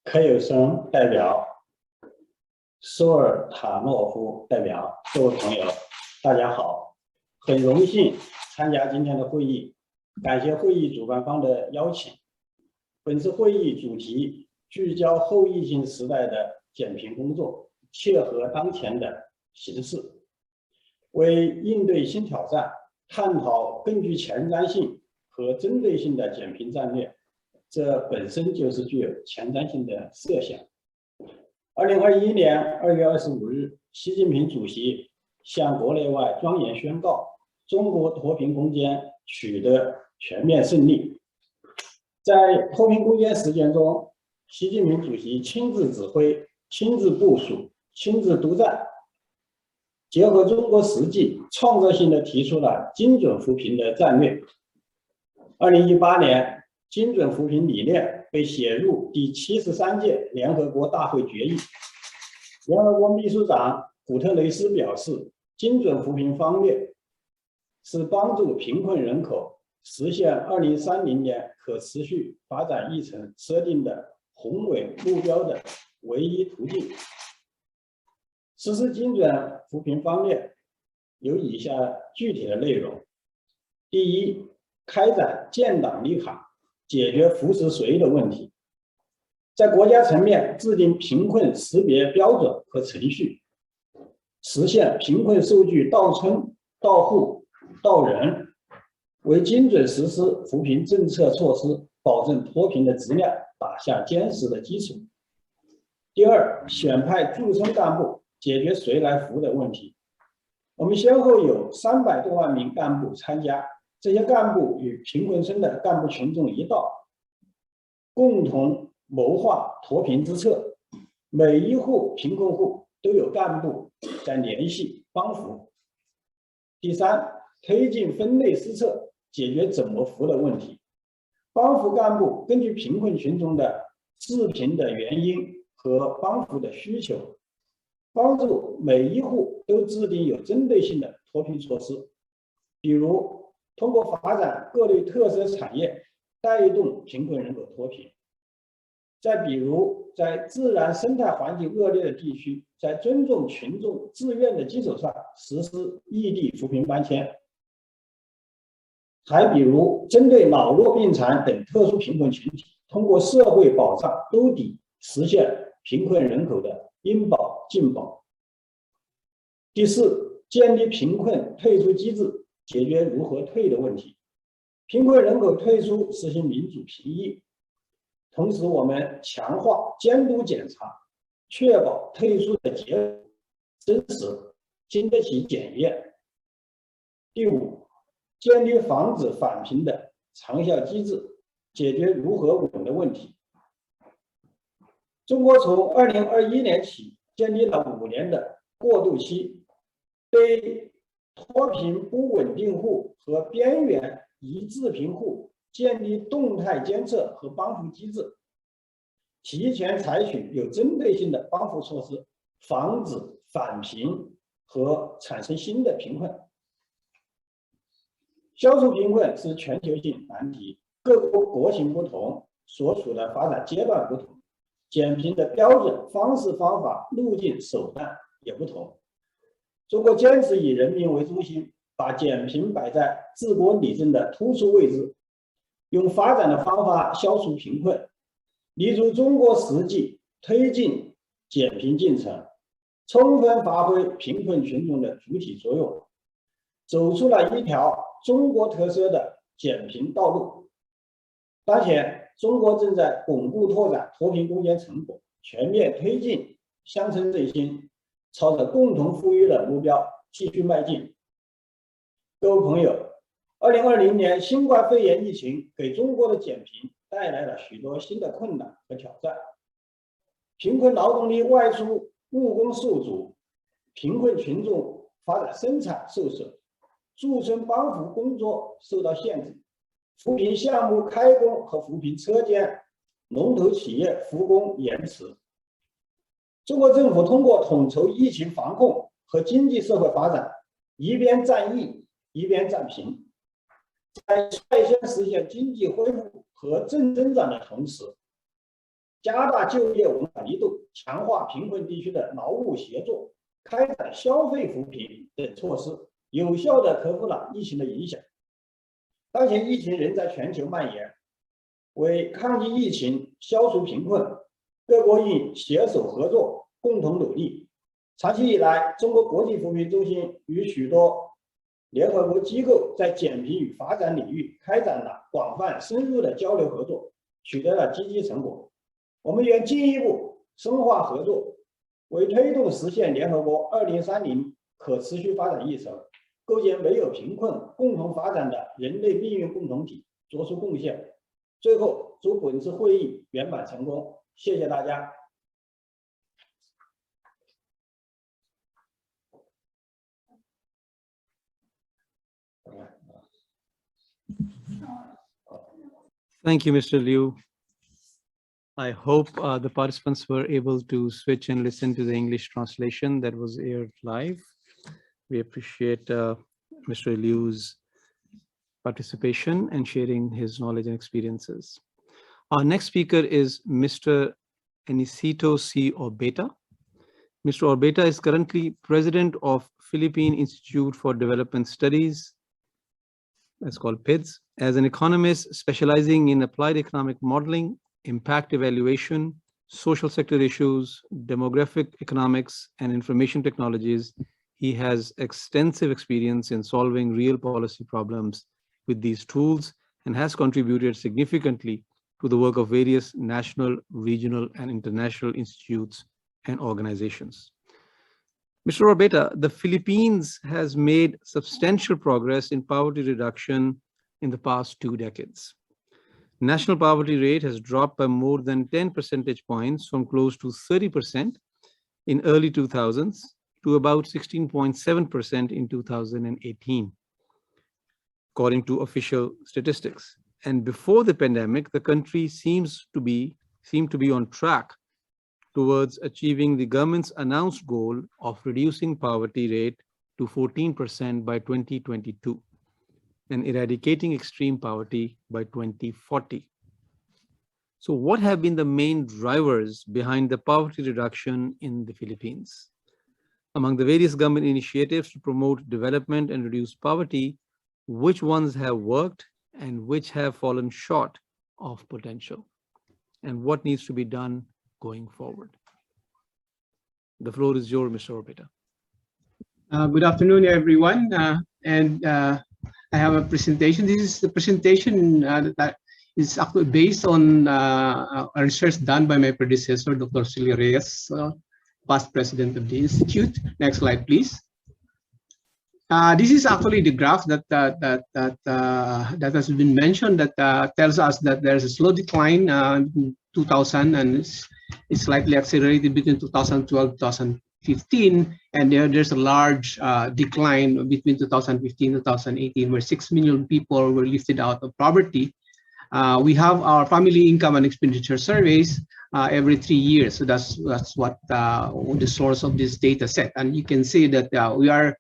科友生代表、苏尔塔诺夫代表，各位朋友，大家好！很荣幸参加今天的会议，感谢会议主办方的邀请。本次会议主题聚焦后疫情时代的减贫工作，切合当前的形势，为应对新挑战，探讨更具前瞻性和针对性的减贫战略，这本身就是具有前瞻性的设想。2021年2月25日，习近平主席向国内外庄严宣告，中国脱贫攻坚取得全面胜利。在脱贫攻坚实践中，习近平主席亲自指挥、亲自部署、亲自督战，结合中国实际，创造性地提出了精准扶贫的战略。2018年，精准扶贫理念被写入第73届联合国大会决议。联合国秘书长古特雷斯表示，精准扶贫方略是帮助贫困人口实现2030年可持续发展议程设定的宏伟目标的唯一途径。实施精准扶贫方略有以下具体的内容：第一，开展建档立卡，解决扶持谁的问题，在国家层面制定贫困识别标准和程序，实现贫困数据到村、到户、到人，为精准实施扶贫政策措施，保证脱贫的质量打下坚实的基础。第二，选派驻村干部，解决谁来扶的问题。我们先后有300多万名干部参加，这些干部与贫困村的干部群众一道，共同谋划脱贫之策。每一户贫困户都有干部在联系帮扶。第三，推进分类施策，解决怎么扶的问题。帮扶干部根据贫困群众的致贫的原因和帮扶的需求，帮助每一户都制定有针对性的脱贫措施，比如通过发展各类特色产业，带动贫困人口脱贫。再比如，在自然生态环境恶劣的地区，在尊重群众自愿的基础上实施异地扶贫搬迁。还比如，针对老弱病残等特殊贫困群体，通过社会保障兜底，实现贫困人口的应保尽保。第四，建立贫困退出机制，解决如何退的问题。贫困人口退出实行民主评议，同时我们强化监督检查，确保退出的结果真实，经得起检验。第五，建立防止返贫的长效机制，解决如何稳的问题。中国从2021年起建立了5年的过渡期，对脱贫不稳定户和边缘一致贫户建立动态监测和帮扶机制，提前采取有针对性的帮扶措施，防止返贫和产生新的贫困。消除贫困是全球性难题，各国国情不同，所处的发展阶段不同，减贫的标准、方式、方法、路径、手段也不同。中国坚持以人民为中心，把减贫摆在治国理政的突出位置，用发展的方法消除贫困，立足中国实际，推进减贫进程，充分发挥贫困群众的主体作用，走出了一条中国特色的减贫道路。当前，中国正在巩固拓展脱贫攻坚成果，全面推进乡村振兴，朝着共同富裕的目标继续迈进。各位朋友，2020年新冠肺炎疫情给中国的减贫带来了许多新的困难和挑战。贫困劳动力外出务工受阻，贫困群众发展生产受损，驻村帮扶工作受到限制，扶贫项目开工和扶贫车间、龙头企业复工延迟。中国政府通过统筹疫情防控和经济社会发展，一边战疫，一边战贫。在率先实现经济恢复和正增长的同时，加大就业文化力度，强化贫困地区的劳务协作，开展消费扶贫等措施，有效地克服了疫情的影响。当前疫情仍在全球蔓延，为抗击疫情、消除贫困，各国应携手合作，共同努力。长期以来，中国国际扶贫中心与许多联合国机构在减贫与发展领域开展了广泛深入的交流合作，取得了积极成果。我们愿进一步深化合作，为推动实现联合国2030可持续发展议程，构建没有贫困、共同发展的人类命运共同体作出贡献。最后，祝本次会议圆满成功，谢谢大家。Thank you, Mr. Liu. I hope the participants were able to switch and listen to the English translation that was aired live. We appreciate Mr. Liu's participation and sharing his knowledge and experiences. Our next speaker is Mr. Enisito C. Orbeta. Mr. Orbeta is currently president of Philippine Institute for Development Studies, that's called PIDS, as an economist specializing in applied economic modeling, impact evaluation, social sector issues, demographic economics, and information technologies. He has extensive experience in solving real policy problems with these tools and has contributed significantly to the work of various national, regional, and international institutes and organizations. Mr. Orbeta, the Philippines has made substantial progress in poverty reduction in the past 2 decades. National poverty rate has dropped by more than 10 percentage points from close to 30% in early 2000s to about 16.7% in 2018, according to official statistics. And before the pandemic, the country seemed to be on track towards achieving the government's announced goal of reducing poverty rate to 14% by 2022 and eradicating extreme poverty by 2040. So what have been the main drivers behind the poverty reduction in the Philippines? Among the various government initiatives to promote development and reduce poverty, which ones have worked and which have fallen short of potential? And what needs to be done going forward? The floor is yours, Mr. Orbeta. Good afternoon, everyone. I have a presentation. This is the presentation that is actually based on a research done by my predecessor, Dr. Silvio Reyes, past president of the Institute. Next slide, please. This is actually the graph that has been mentioned that tells us that there's a slow decline in 2000 and it's slightly accelerated between 2012 and 2015, and there's a large decline between 2015 and 2018, where 6 million people were lifted out of poverty. We have our family income and expenditure surveys every 3 years, so that's what the source of this data set, and you can see that we are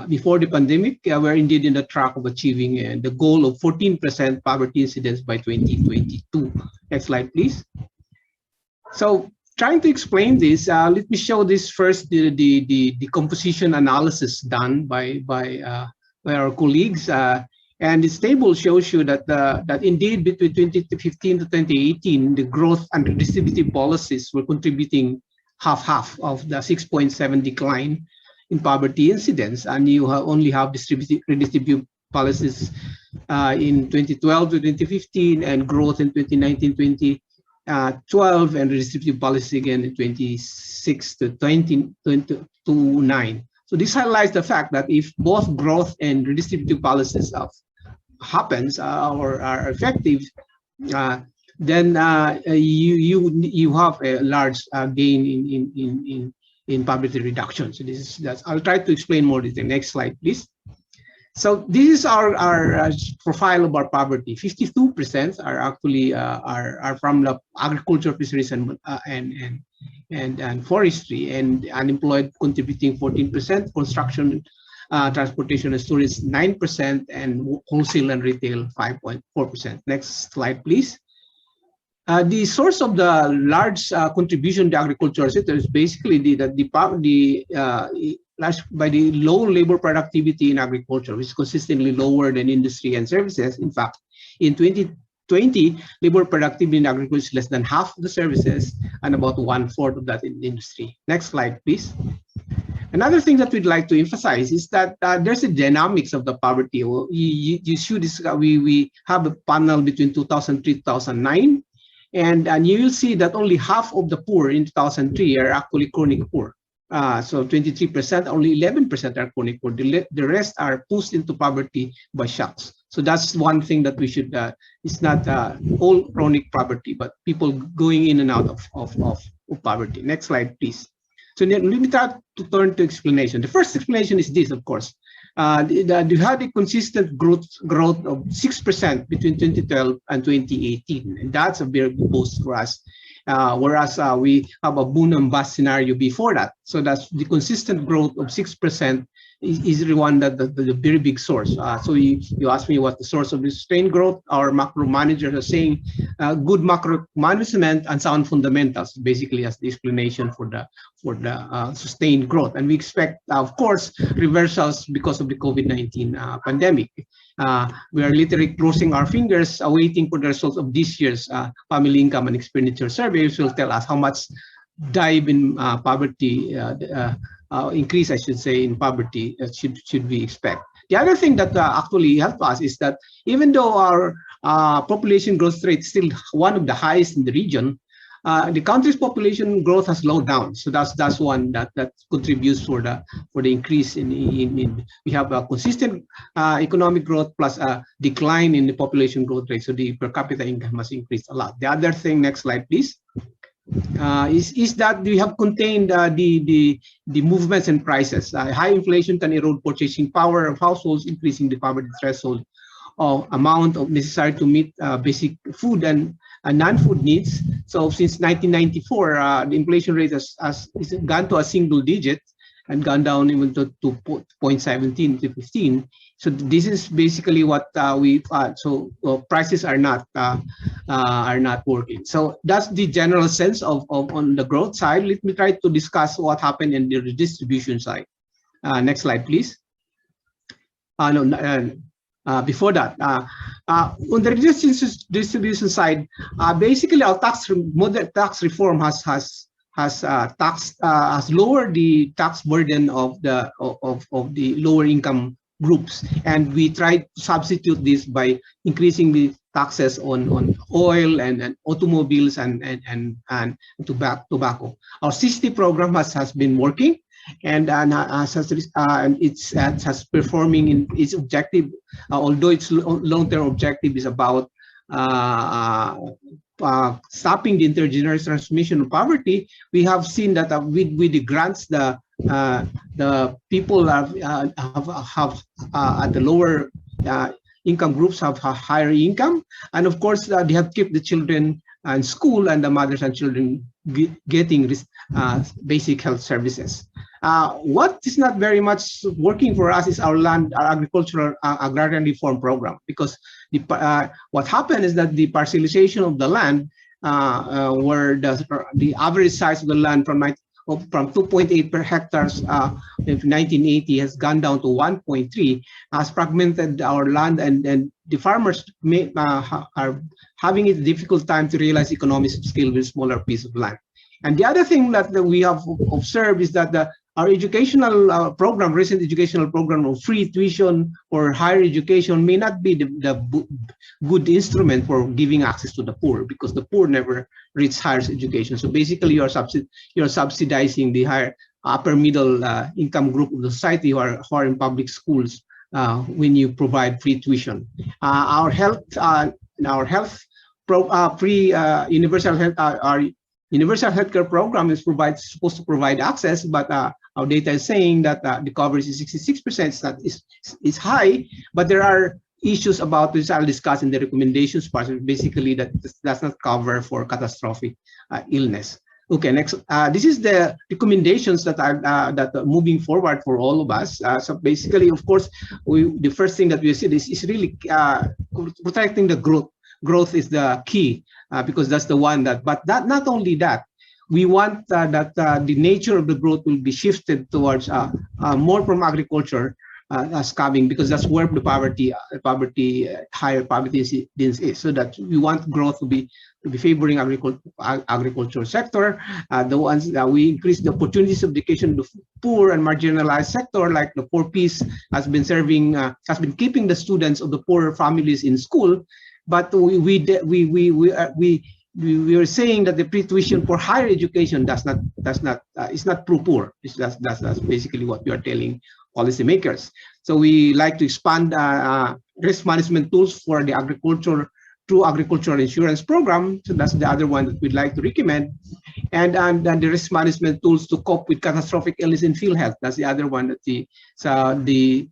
before the pandemic, we're indeed in the track of achieving the goal of 14% poverty incidence by 2022. Next slide, please. So, trying to explain this, let me show this first, the composition analysis done by our colleagues. And this table shows you that that indeed between 2015 to 2018, the growth and redistributive policies were contributing half of the 6.7 decline in poverty incidence, and you only have redistributive policies in 2012 to 2015, and growth in 2019-2012, and redistributive policy again in 26 to 2029. So this highlights the fact that if both growth and redistributive policies happens or are effective, then you have a large gain in poverty reduction. So I'll try to explain more detail. Next slide, please. So this is our profile of our poverty. 52% are actually are from the agriculture, fisheries, and forestry, and unemployed contributing 14%, construction transportation and storage 9%, and wholesale and retail 5.4%. Next slide, please. The source of the large contribution to agricultural sector is basically by the low labor productivity in agriculture, which is consistently lower than industry and services. In fact, in 2020, labor productivity in agriculture is less than half of the services and about 1/4 of that in the industry. Next slide, please. Another thing that we'd like to emphasize is that there's a dynamics of the poverty. You should we have a panel between 2003 2009, and you will see that only half of the poor in 2003 are actually chronic poor. So 23%, only 11% are chronic poor. The rest are pushed into poverty by shocks. So that's one thing that we should, it's not all chronic poverty, but people going in and out of poverty. Next slide, please. So let me try to turn to explanation. The first explanation is this, of course. You had a consistent growth of 6% between 2012 and 2018. And that's a very good boost for us. Whereas we have a boom and bust scenario before that. So that's the consistent growth of 6% is the one that the very big source. So you asked me what the source of the sustained growth. Our macro managers are saying good macro management and sound fundamentals, basically as the explanation for the sustained growth. And we expect, of course, reversals because of the COVID-19 pandemic. We are literally crossing our fingers, waiting for the results of this year's family income and expenditure survey, which will tell us how much dive in poverty, increase, I should say, in poverty should we expect. The other thing that actually helped us is that even though our population growth rate is still one of the highest in the region, the country's population growth has slowed down. So that's one that contributes for the increase in we have a consistent economic growth plus a decline in the population growth rate. So the per capita income has increased a lot. The other thing, next slide, please. Is that we have contained the movements and prices. High inflation can erode purchasing power of households, increasing the poverty threshold amount of necessary to meet basic food and non-food needs. So since 1994, the inflation rate has gone to a single digit and gone down even to 0.17 to 15. So this is basically what prices are not working. So that's the general sense of on the growth side. Let me try to discuss what happened in the redistribution side. Next slide, please. Before that, on the redistribution side, basically our tax reform has lowered the tax burden of the lower income groups, and we tried to substitute this by increasing the taxes on oil and automobiles and tobacco. Our 60 program has been working, and it's performing in its objective, although its long-term objective is about stopping the intergenerational transmission of poverty. We have seen that with the grants, the people have at the lower income groups have a higher income, and of course they have kept the children in school and the mothers and children getting basic health services. What is not very much working for us is our agricultural agrarian reform program, because what happened is that the parcelization of the land, where the average size of the land from 2.8 per hectares in 1980 has gone down to 1.3, has fragmented our land, and the farmers are having a difficult time to realize economies of scale with a smaller piece of land. And the other thing that we have observed is that our educational program, recent educational program of free tuition or higher education, may not be the good instrument for giving access to the poor, because the poor never reach higher education. So basically, you're subsidizing the higher upper middle income group of the society who are in public schools when you provide free tuition. Our universal healthcare program is supposed to provide access, but our data is saying that the coverage is 66%. It's high, but there are issues about this I'll discuss in the recommendations part. Basically, that does not cover for catastrophic illness. Okay, next. This is the recommendations that are moving forward for all of us. So basically, of course, the first thing that we see is really protecting the growth. Growth is the key because that's the one that. But that not only that, we want that the nature of the growth will be shifted towards more from agriculture as coming, because that's where the higher poverty is. So that we want growth to be favoring agricultural sector. The ones that we increase the opportunities of education to poor and marginalized sector, like the 4Ps has been serving, has been keeping the students of the poorer families in school. But we are saying that the pre-tuition for higher education is not pro-poor. That's basically what we are telling policymakers. So we like to expand risk management tools for the agriculture through agricultural insurance program. So that's the other one that we'd like to recommend. And the risk management tools to cope with catastrophic illness in field health. That's the other one that the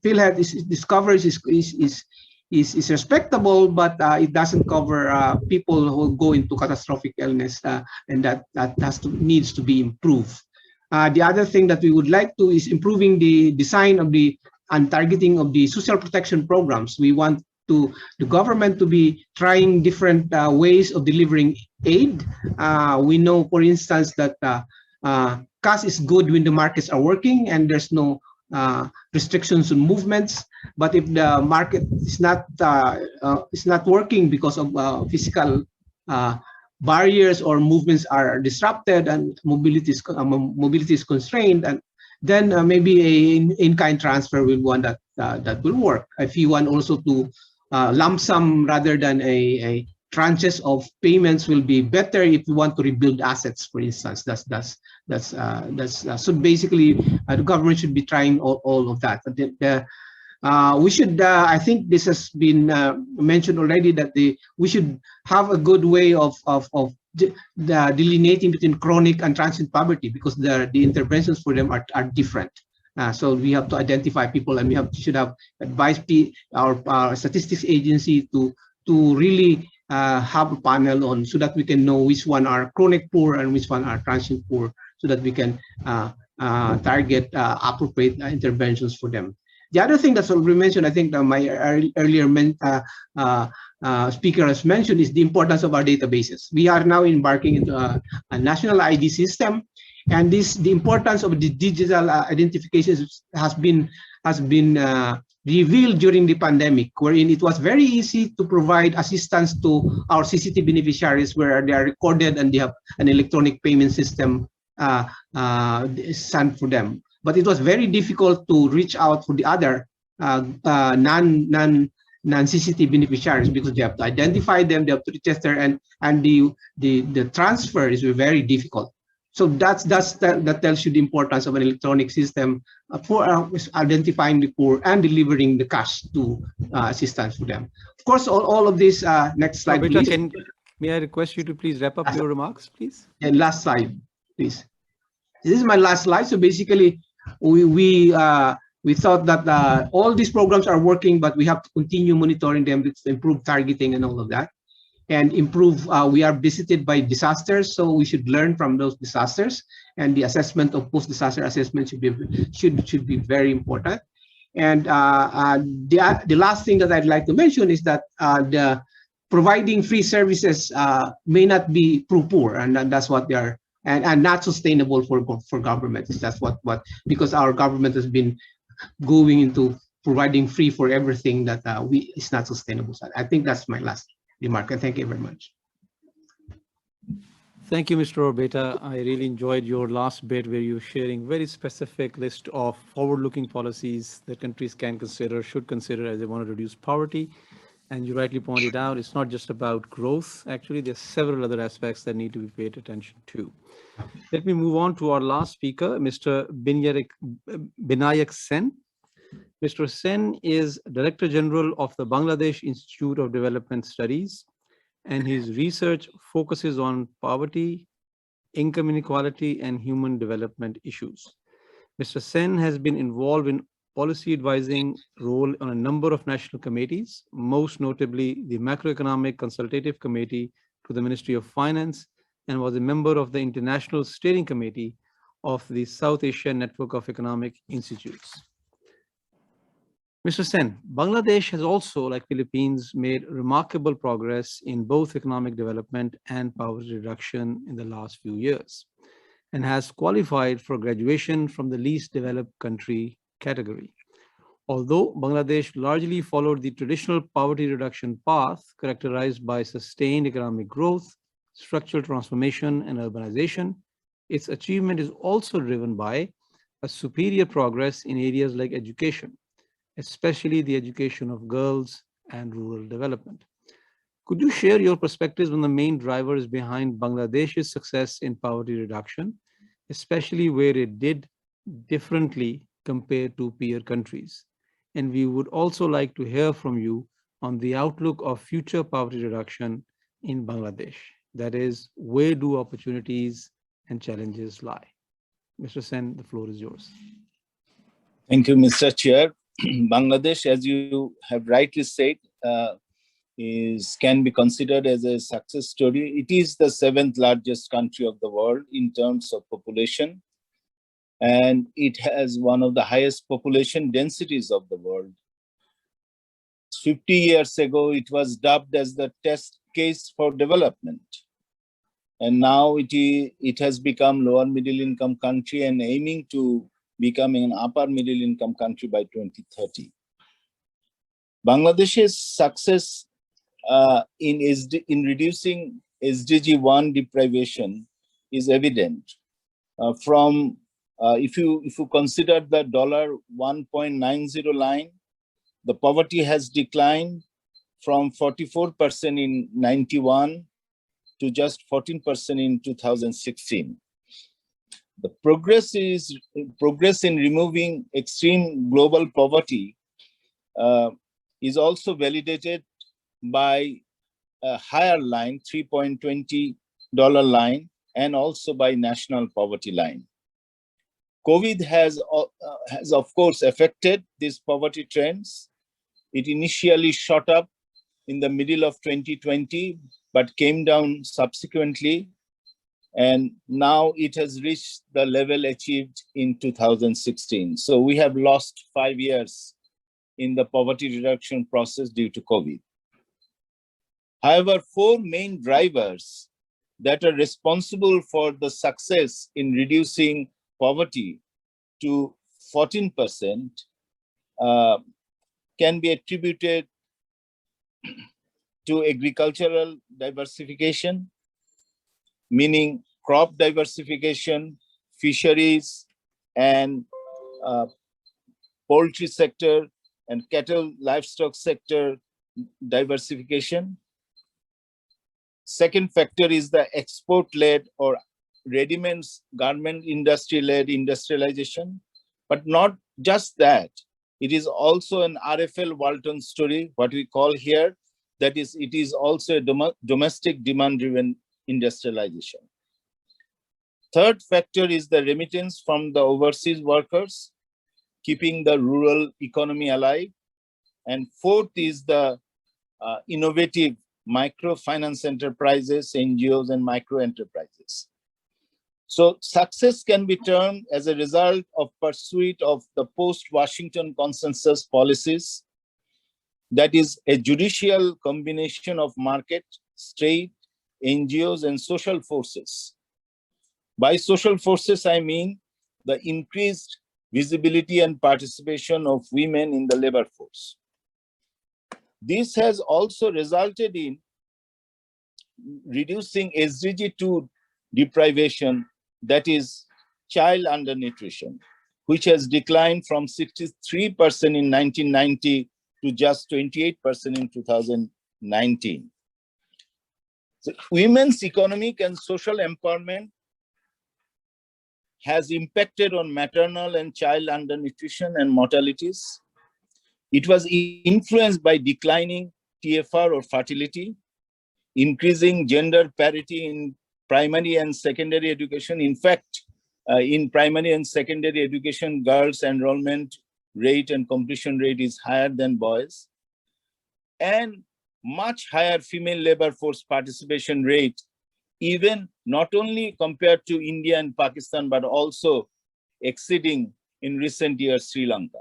field health discoveries is respectable, but it doesn't cover people who go into catastrophic illness, and that needs to be improved. The other thing that we would like to is improving the design of and targeting of the social protection programs. We want the government to be trying different ways of delivering aid. We know, for instance, that cash is good when the markets are working and there's no restrictions on movements. But if the market is not working because of physical barriers or movements are disrupted and mobility is constrained, and then maybe an in-kind transfer will one that will work. If you want also to lump sum rather than a tranches of payments will be better if you want to rebuild assets, for instance. So basically the government should be trying all of that. We should, I think this has been mentioned already, that we should have a good way of delineating between chronic and transient poverty, because the interventions for them are different. So we have to identify people, and we should have advised our statistics agency to really have a panel on, so that we can know which one are chronic poor and which one are transient poor, so that we can target appropriate interventions for them. The other thing that's already mentioned, I think that my earlier speaker has mentioned, is the importance of our databases. We are now embarking into a national ID system, and the importance of the digital identifications has been revealed during the pandemic, wherein it was very easy to provide assistance to our CCT beneficiaries, where they are recorded and they have an electronic payment system sent for them. But it was very difficult to reach out for the other non-CCT beneficiaries, because they have to identify them, they have to register, and the transfer is very difficult. So that tells you the importance of an electronic system for identifying the poor and delivering the cash to assistance for them. Of course, all of this. Next slide, please. May I request you to please wrap up your remarks, please? And last slide, please. This is my last slide. So basically, we thought that all these programs are working, but we have to continue monitoring them to improve targeting and all of that, and improve. We are visited by disasters, so we should learn from those disasters, and the assessment of post-disaster assessment should be very important. And the last thing that I'd like to mention is that the providing free services may not be pro-poor, and that's what they are. And not sustainable for governments. That's what because our government has been going into providing free for everything that it's not sustainable. So I think that's my last remark. And thank you very much. Thank you, Mr. Orbeta. I really enjoyed your last bit, where you're sharing very specific list of forward-looking policies that countries can consider, should consider, as they want to reduce poverty. And you rightly pointed out, it's not just about growth. Actually, there's several other aspects that need to be paid attention to. Let me move on to our last speaker, Mr. Binayak Sen. Mr. Sen is Director General of the Bangladesh Institute of Development Studies, and his research focuses on poverty, income inequality, and human development issues. Mr. Sen has been involved in policy advising role on a number of national committees, most notably the Macroeconomic Consultative Committee to the Ministry of Finance, and was a member of the International Steering Committee of the South Asian Network of Economic Institutes. Mr. Sen, Bangladesh has also, like Philippines, made remarkable progress in both economic development and poverty reduction in the last few years, and has qualified for graduation from the least developed country category. Although Bangladesh largely followed the traditional poverty reduction path characterized by sustained economic growth, structural transformation, and urbanization, its achievement is also driven by a superior progress in areas like education, especially the education of girls and rural development. Could you share your perspectives on the main drivers behind Bangladesh's success in poverty reduction, especially where it did differently compared to peer countries? And we would also like to hear from you on the outlook of future poverty reduction in Bangladesh. That is, where do opportunities and challenges lie? Mr. Sen, the floor is yours. Thank you, Mr. Chair. Bangladesh, as you have rightly said, can be considered as a success story. It is the 7th largest country of the world in terms of population, and it has one of the highest population densities of the world. 50 years ago, it was dubbed as the test case for development. And now it has become lower middle income country and aiming to become an upper middle income country by 2030. Bangladesh's success in reducing SDG 1 deprivation is evident. If you consider the $1.90 line, the poverty has declined from 44% in 91 to just 14% in 2016. The progress in removing extreme global poverty is also validated by a higher line, $3.20 line, and also by national poverty line. COVID has of course affected these poverty trends. It initially shot up in the middle of 2020, but came down subsequently. And now it has reached the level achieved in 2016. So we have lost 5 years in the poverty reduction process due to COVID. However, 4 main drivers that are responsible for the success in reducing poverty to 14% can be attributed to agricultural diversification, meaning crop diversification, fisheries, and poultry sector and cattle livestock sector diversification. Second factor is the export-led or ready-made garment industry-led industrialization, but not just that. It is also an RFL Walton story, what we call here. That is, it is also a domestic demand-driven industrialization. Third factor is the remittance from the overseas workers, keeping the rural economy alive. And fourth is the innovative microfinance enterprises, NGOs, and micro enterprises. So success can be termed as a result of pursuit of the post-Washington consensus policies. That is a judicial combination of market, state, NGOs, and social forces. By social forces, I mean the increased visibility and participation of women in the labor force. This has also resulted in reducing SDG 2 deprivation, that is child undernutrition, which has declined from 63% in 1990 to just 28% in 2019. So women's economic and social empowerment has impacted on maternal and child undernutrition and mortalities. It was influenced by declining TFR or fertility, increasing gender parity in primary and secondary education. In fact, in primary and secondary education, girls' enrollment rate and completion rate is higher than boys, and much higher female labor force participation rate, even not only compared to India and Pakistan, but also exceeding in recent years Sri Lanka.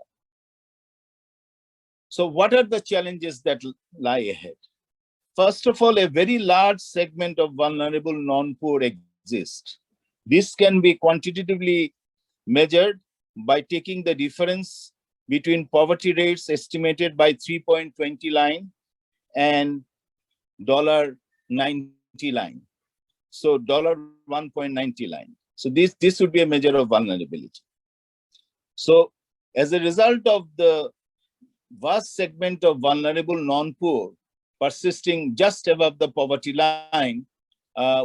So what are the challenges that lie ahead? First of all, a very large segment of vulnerable non-poor exists. This can be quantitatively measured by taking the difference between poverty rates estimated by 3.20 line and $90 line. So $1.90 line. So this would be a measure of vulnerability. So as a result of the vast segment of vulnerable non-poor persisting just above the poverty line,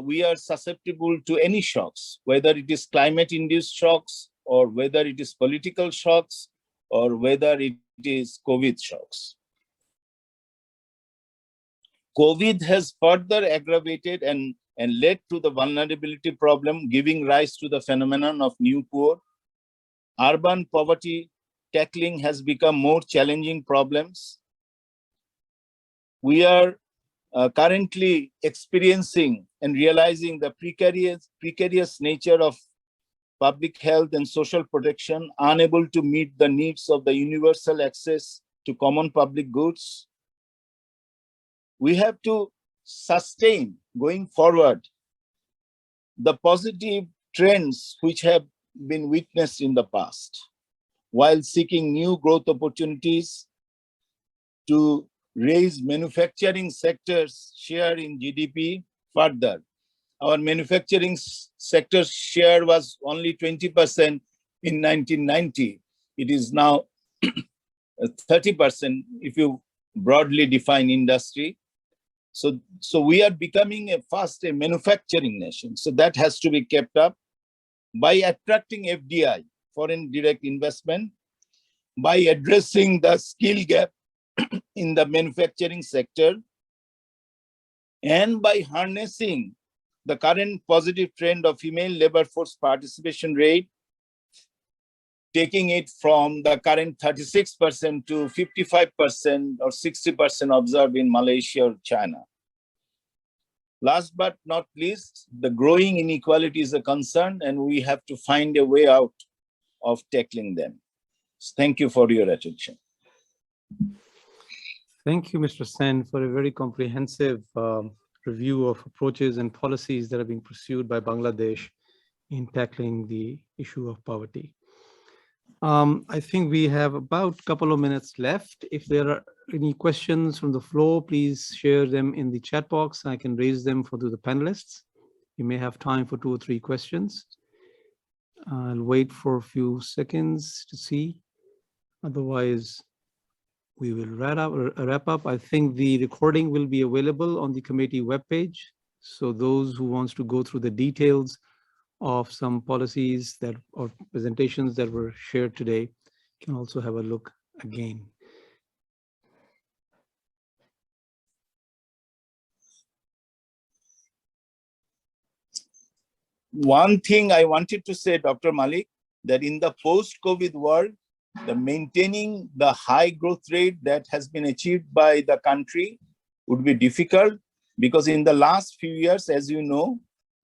we are susceptible to any shocks, whether it is climate-induced shocks, or whether it is political shocks, or whether it is COVID shocks. COVID has further aggravated and led to the vulnerability problem, giving rise to the phenomenon of new poor. Urban poverty tackling has become more challenging problems. We are currently experiencing and realizing the precarious nature of public health and social protection, unable to meet the needs of the universal access to common public goods. We have to sustain, going forward, the positive trends which have been witnessed in the past, while seeking new growth opportunities to raise manufacturing sector's share in GDP further. Our manufacturing sector's share was only 20% in 1990. It is now 30% if you broadly define industry. So we are becoming a manufacturing nation. So that has to be kept up by attracting FDI, foreign direct investment, by addressing the skill gap in the manufacturing sector, and by harnessing the current positive trend of female labor force participation rate, taking it from the current 36% to 55% or 60% observed in Malaysia or China. Last but not least, the growing inequality is a concern, and we have to find a way out of tackling them. Thank you for your attention. Thank you, Mr. Sen, for a very comprehensive review of approaches and policies that are being pursued by Bangladesh in tackling the issue of poverty. I think we have about a couple of minutes left. If there are any questions from the floor, please share them in the chat box. I can raise them for the panelists. You may have time for 2 or 3 questions. I'll wait for a few seconds to see. Otherwise, we will wrap up. I think the recording will be available on the committee webpage. So those who wants to go through the details of some policies that or presentations that were shared today can also have a look again. One thing I wanted to say, Dr. Malik, that in the post-COVID world, the maintaining the high growth rate that has been achieved by the country would be difficult, because in the last few years, as you know,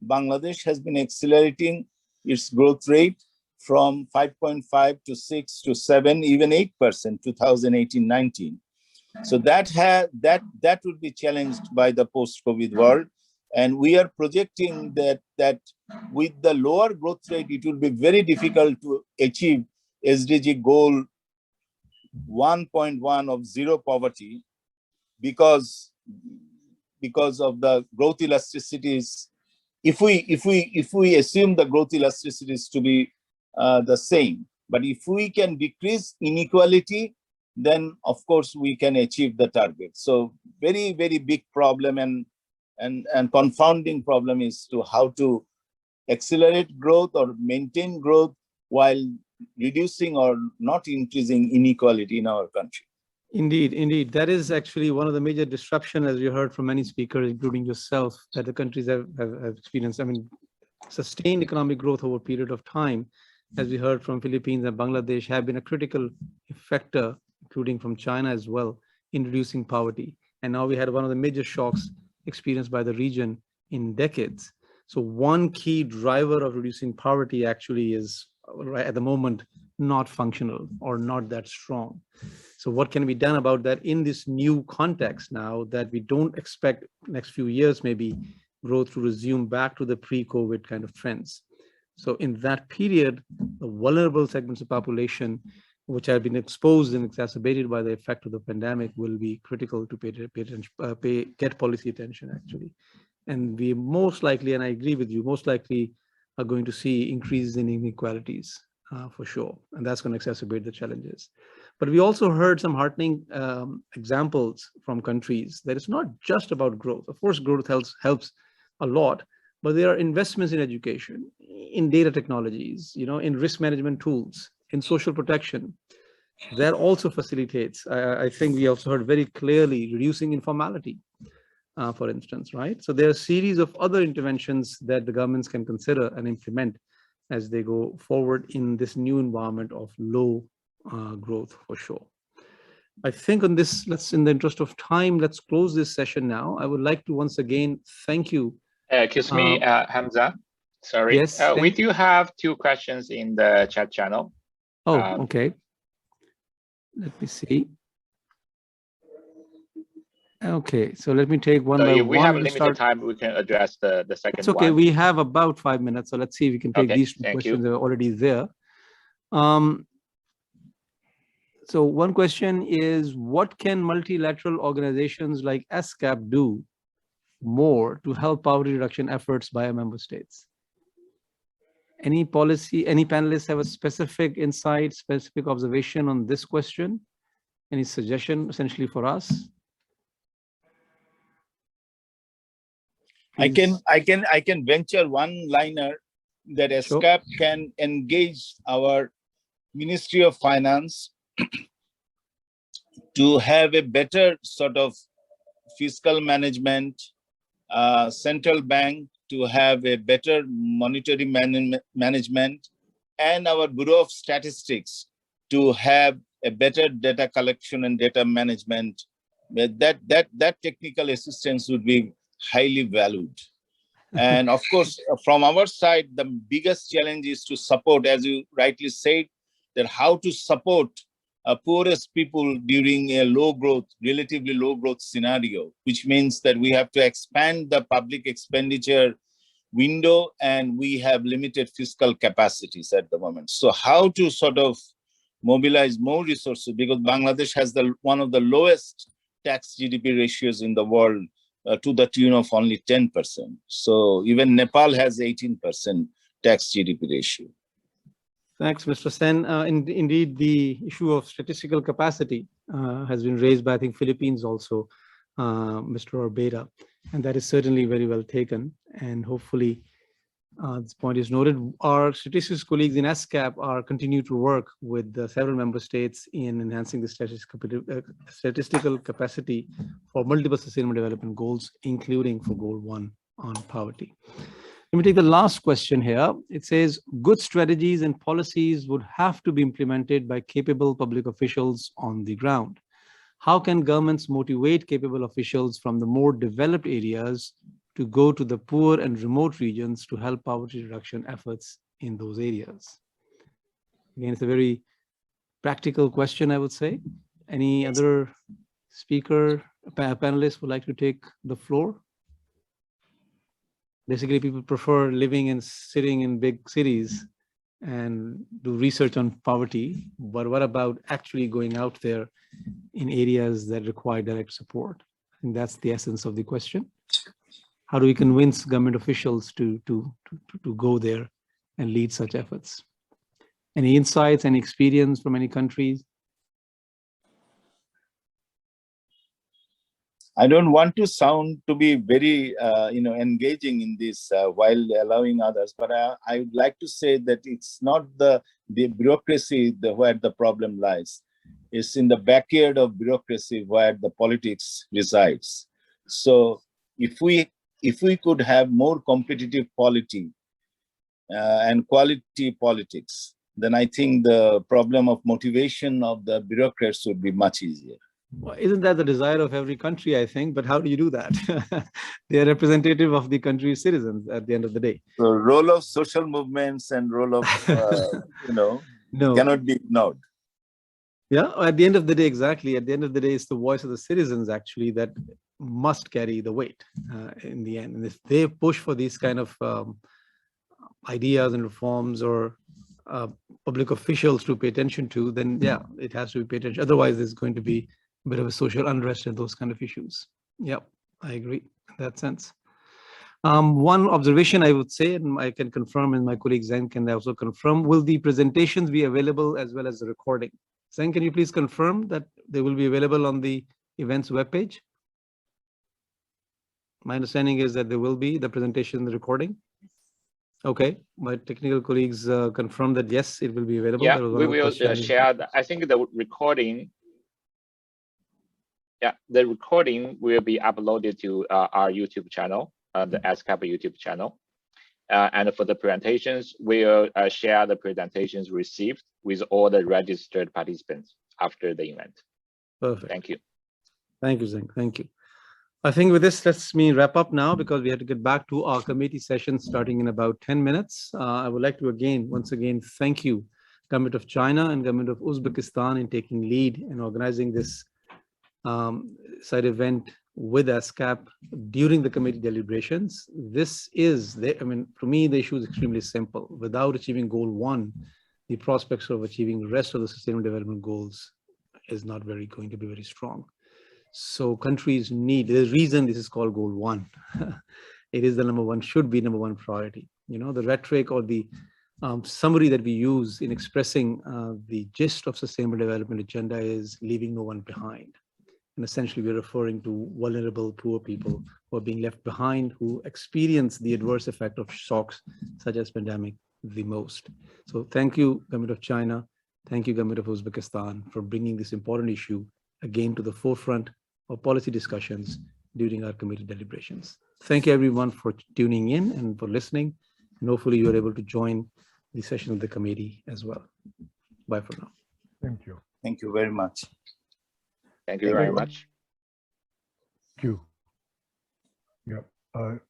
Bangladesh has been accelerating its growth rate from 5.5 to 6 to 7, even 8%, 2018-19. So that would be challenged by the post-COVID world. And we are projecting that with the lower growth rate, it will be very difficult to achieve SDG goal 1.1 of zero poverty, because of the growth elasticities. If we assume the growth elasticities to be the same, but if we can decrease inequality, then of course we can achieve the target. So very, very big problem and confounding problem is to how to accelerate growth or maintain growth while reducing or not increasing inequality in our country. Indeed, indeed. That is actually one of the major disruption, as you heard from many speakers, including yourself, that the countries have experienced. I mean, sustained economic growth over a period of time, as we heard from Philippines and Bangladesh, have been a critical factor, including from China as well, in reducing poverty. And now we had one of the major shocks experienced by the region in decades. So one key driver of reducing poverty actually is right at the moment not functional or not that strong. So what can be done about that in this new context now that we don't expect next few years maybe growth to resume back to the pre-COVID kind of trends? So in that period, the vulnerable segments of population which have been exposed and exacerbated by the effect of the pandemic will be critical to get policy attention actually. And we most likely, and I agree with you, most likely are going to see increases in inequalities for sure. And that's going to exacerbate the challenges. But we also heard some heartening examples from countries that it's not just about growth. Of course, growth helps a lot, but there are investments in education, in data technologies, in risk management tools, in social protection. That also facilitates, I think we also heard very clearly, reducing informality, for instance, right? So there are a series of other interventions that the governments can consider and implement as they go forward in this new environment of low growth for sure. I think on this, in the interest of time, let's close this session now. I would like to once again thank you. Excuse me, Hamza. Sorry. Yes. We do have 2 questions in the chat channel. Oh, okay. Let me see. Okay, so let me take one by one. We have limited time. We can address the second one. It's okay. We have about 5 minutes, so let's see if we can take these 2 questions that are already there. So one question is, what can multilateral organizations like ESCAP do more to help poverty reduction efforts by our member states? Any panelists have a specific insight, specific observation on this question? Any suggestion essentially for us? I can venture one liner that ESCAP can engage our Ministry of Finance to have a better sort of fiscal management, central bank to have a better monetary management, and our Bureau of Statistics to have a better data collection and data management. That technical assistance would be highly valued. And of course, from our side, the biggest challenge is to support, as you rightly said, that how to support poorest people during a relatively low growth scenario, which means that we have to expand the public expenditure window and we have limited fiscal capacities at the moment. So how to sort of mobilize more resources, because Bangladesh has one of the lowest tax GDP ratios in the world, to the tune of only 10%. So even Nepal has 18% tax GDP ratio. Thanks, Mr. Sen. Indeed, the issue of statistical capacity has been raised by, I think, Philippines also, Mr. Orbeda, and that is certainly very well taken. And hopefully, this point is noted. Our statistics colleagues in ESCAP are continue to work with several member states in enhancing the statistical capacity for multiple sustainable development goals, including for Goal 1 on poverty. Let me take the last question here. It says, good strategies and policies would have to be implemented by capable public officials on the ground. How can governments motivate capable officials from the more developed areas to go to the poor and remote regions to help poverty reduction efforts in those areas? Again, it's a very practical question, I would say. Any other speaker, panelists would like to take the floor? Basically, people prefer living and sitting in big cities and do research on poverty, but what about actually going out there in areas that require direct support? I think that's the essence of the question. How do we convince government officials to go there and lead such efforts? Any insights, any experience from any countries? I don't want to sound to be very, engaging in this while allowing others, but I would like to say that it's not the bureaucracy where the problem lies. It's in the backyard of bureaucracy where the politics resides. So if we could have more competitive polity and quality politics, then I think the problem of motivation of the bureaucrats would be much easier. Well, isn't that the desire of every country, I think? But how do you do that? They are representative of the country's citizens at the end of the day. The role of social movements and role of, No. cannot be ignored. Yeah, at the end of the day, exactly. At the end of the day, it's the voice of the citizens actually that must carry the weight in the end. And if they push for these kind of ideas and reforms or public officials to pay attention to, then yeah, it has to be paid attention. Otherwise, there's going to be a bit of a social unrest and those kind of issues. Yeah, I agree in that sense. One observation I would say, and I can confirm, and my colleague Zeng can also confirm, will the presentations be available as well as the recording? Zeng, can you please confirm that they will be available on the events webpage? My understanding is that there will be the presentation, the recording. Okay, my technical colleagues confirm that yes, it will be available. Yeah, we will share. I think the recording. Yeah, the recording will be uploaded to our YouTube channel, the ESCAP YouTube channel. And for the presentations, we'll share the presentations received with all the registered participants after the event. Perfect. Thank you. Thank you, Zeng. Thank you. I think with this, let's wrap up now because we have to get back to our committee session starting in about 10 minutes. I would like to once again, thank you, Government of China and Government of Uzbekistan in taking lead in organizing this side event with ESCAP during the committee deliberations. This is, I mean, for me, the issue is extremely simple. Without achieving goal 1, the prospects of achieving the rest of the sustainable development goals is not going to be very strong. So countries need, there's a reason this is called goal 1. It is the should be number one priority. You know, the rhetoric or the summary that we use in expressing the gist of sustainable development agenda is leaving no one behind. And essentially we're referring to vulnerable, poor people who are being left behind, who experience the adverse effect of shocks such as pandemic the most. So thank you, Government of China. Thank you, Government of Uzbekistan, for bringing this important issue again to the forefront of policy discussions during our committee deliberations. Thank you everyone for tuning in and for listening. And hopefully you're able to join the session of the committee as well. Bye for now. Thank you. Thank you very much. Thank you very much. Thank you. Yep.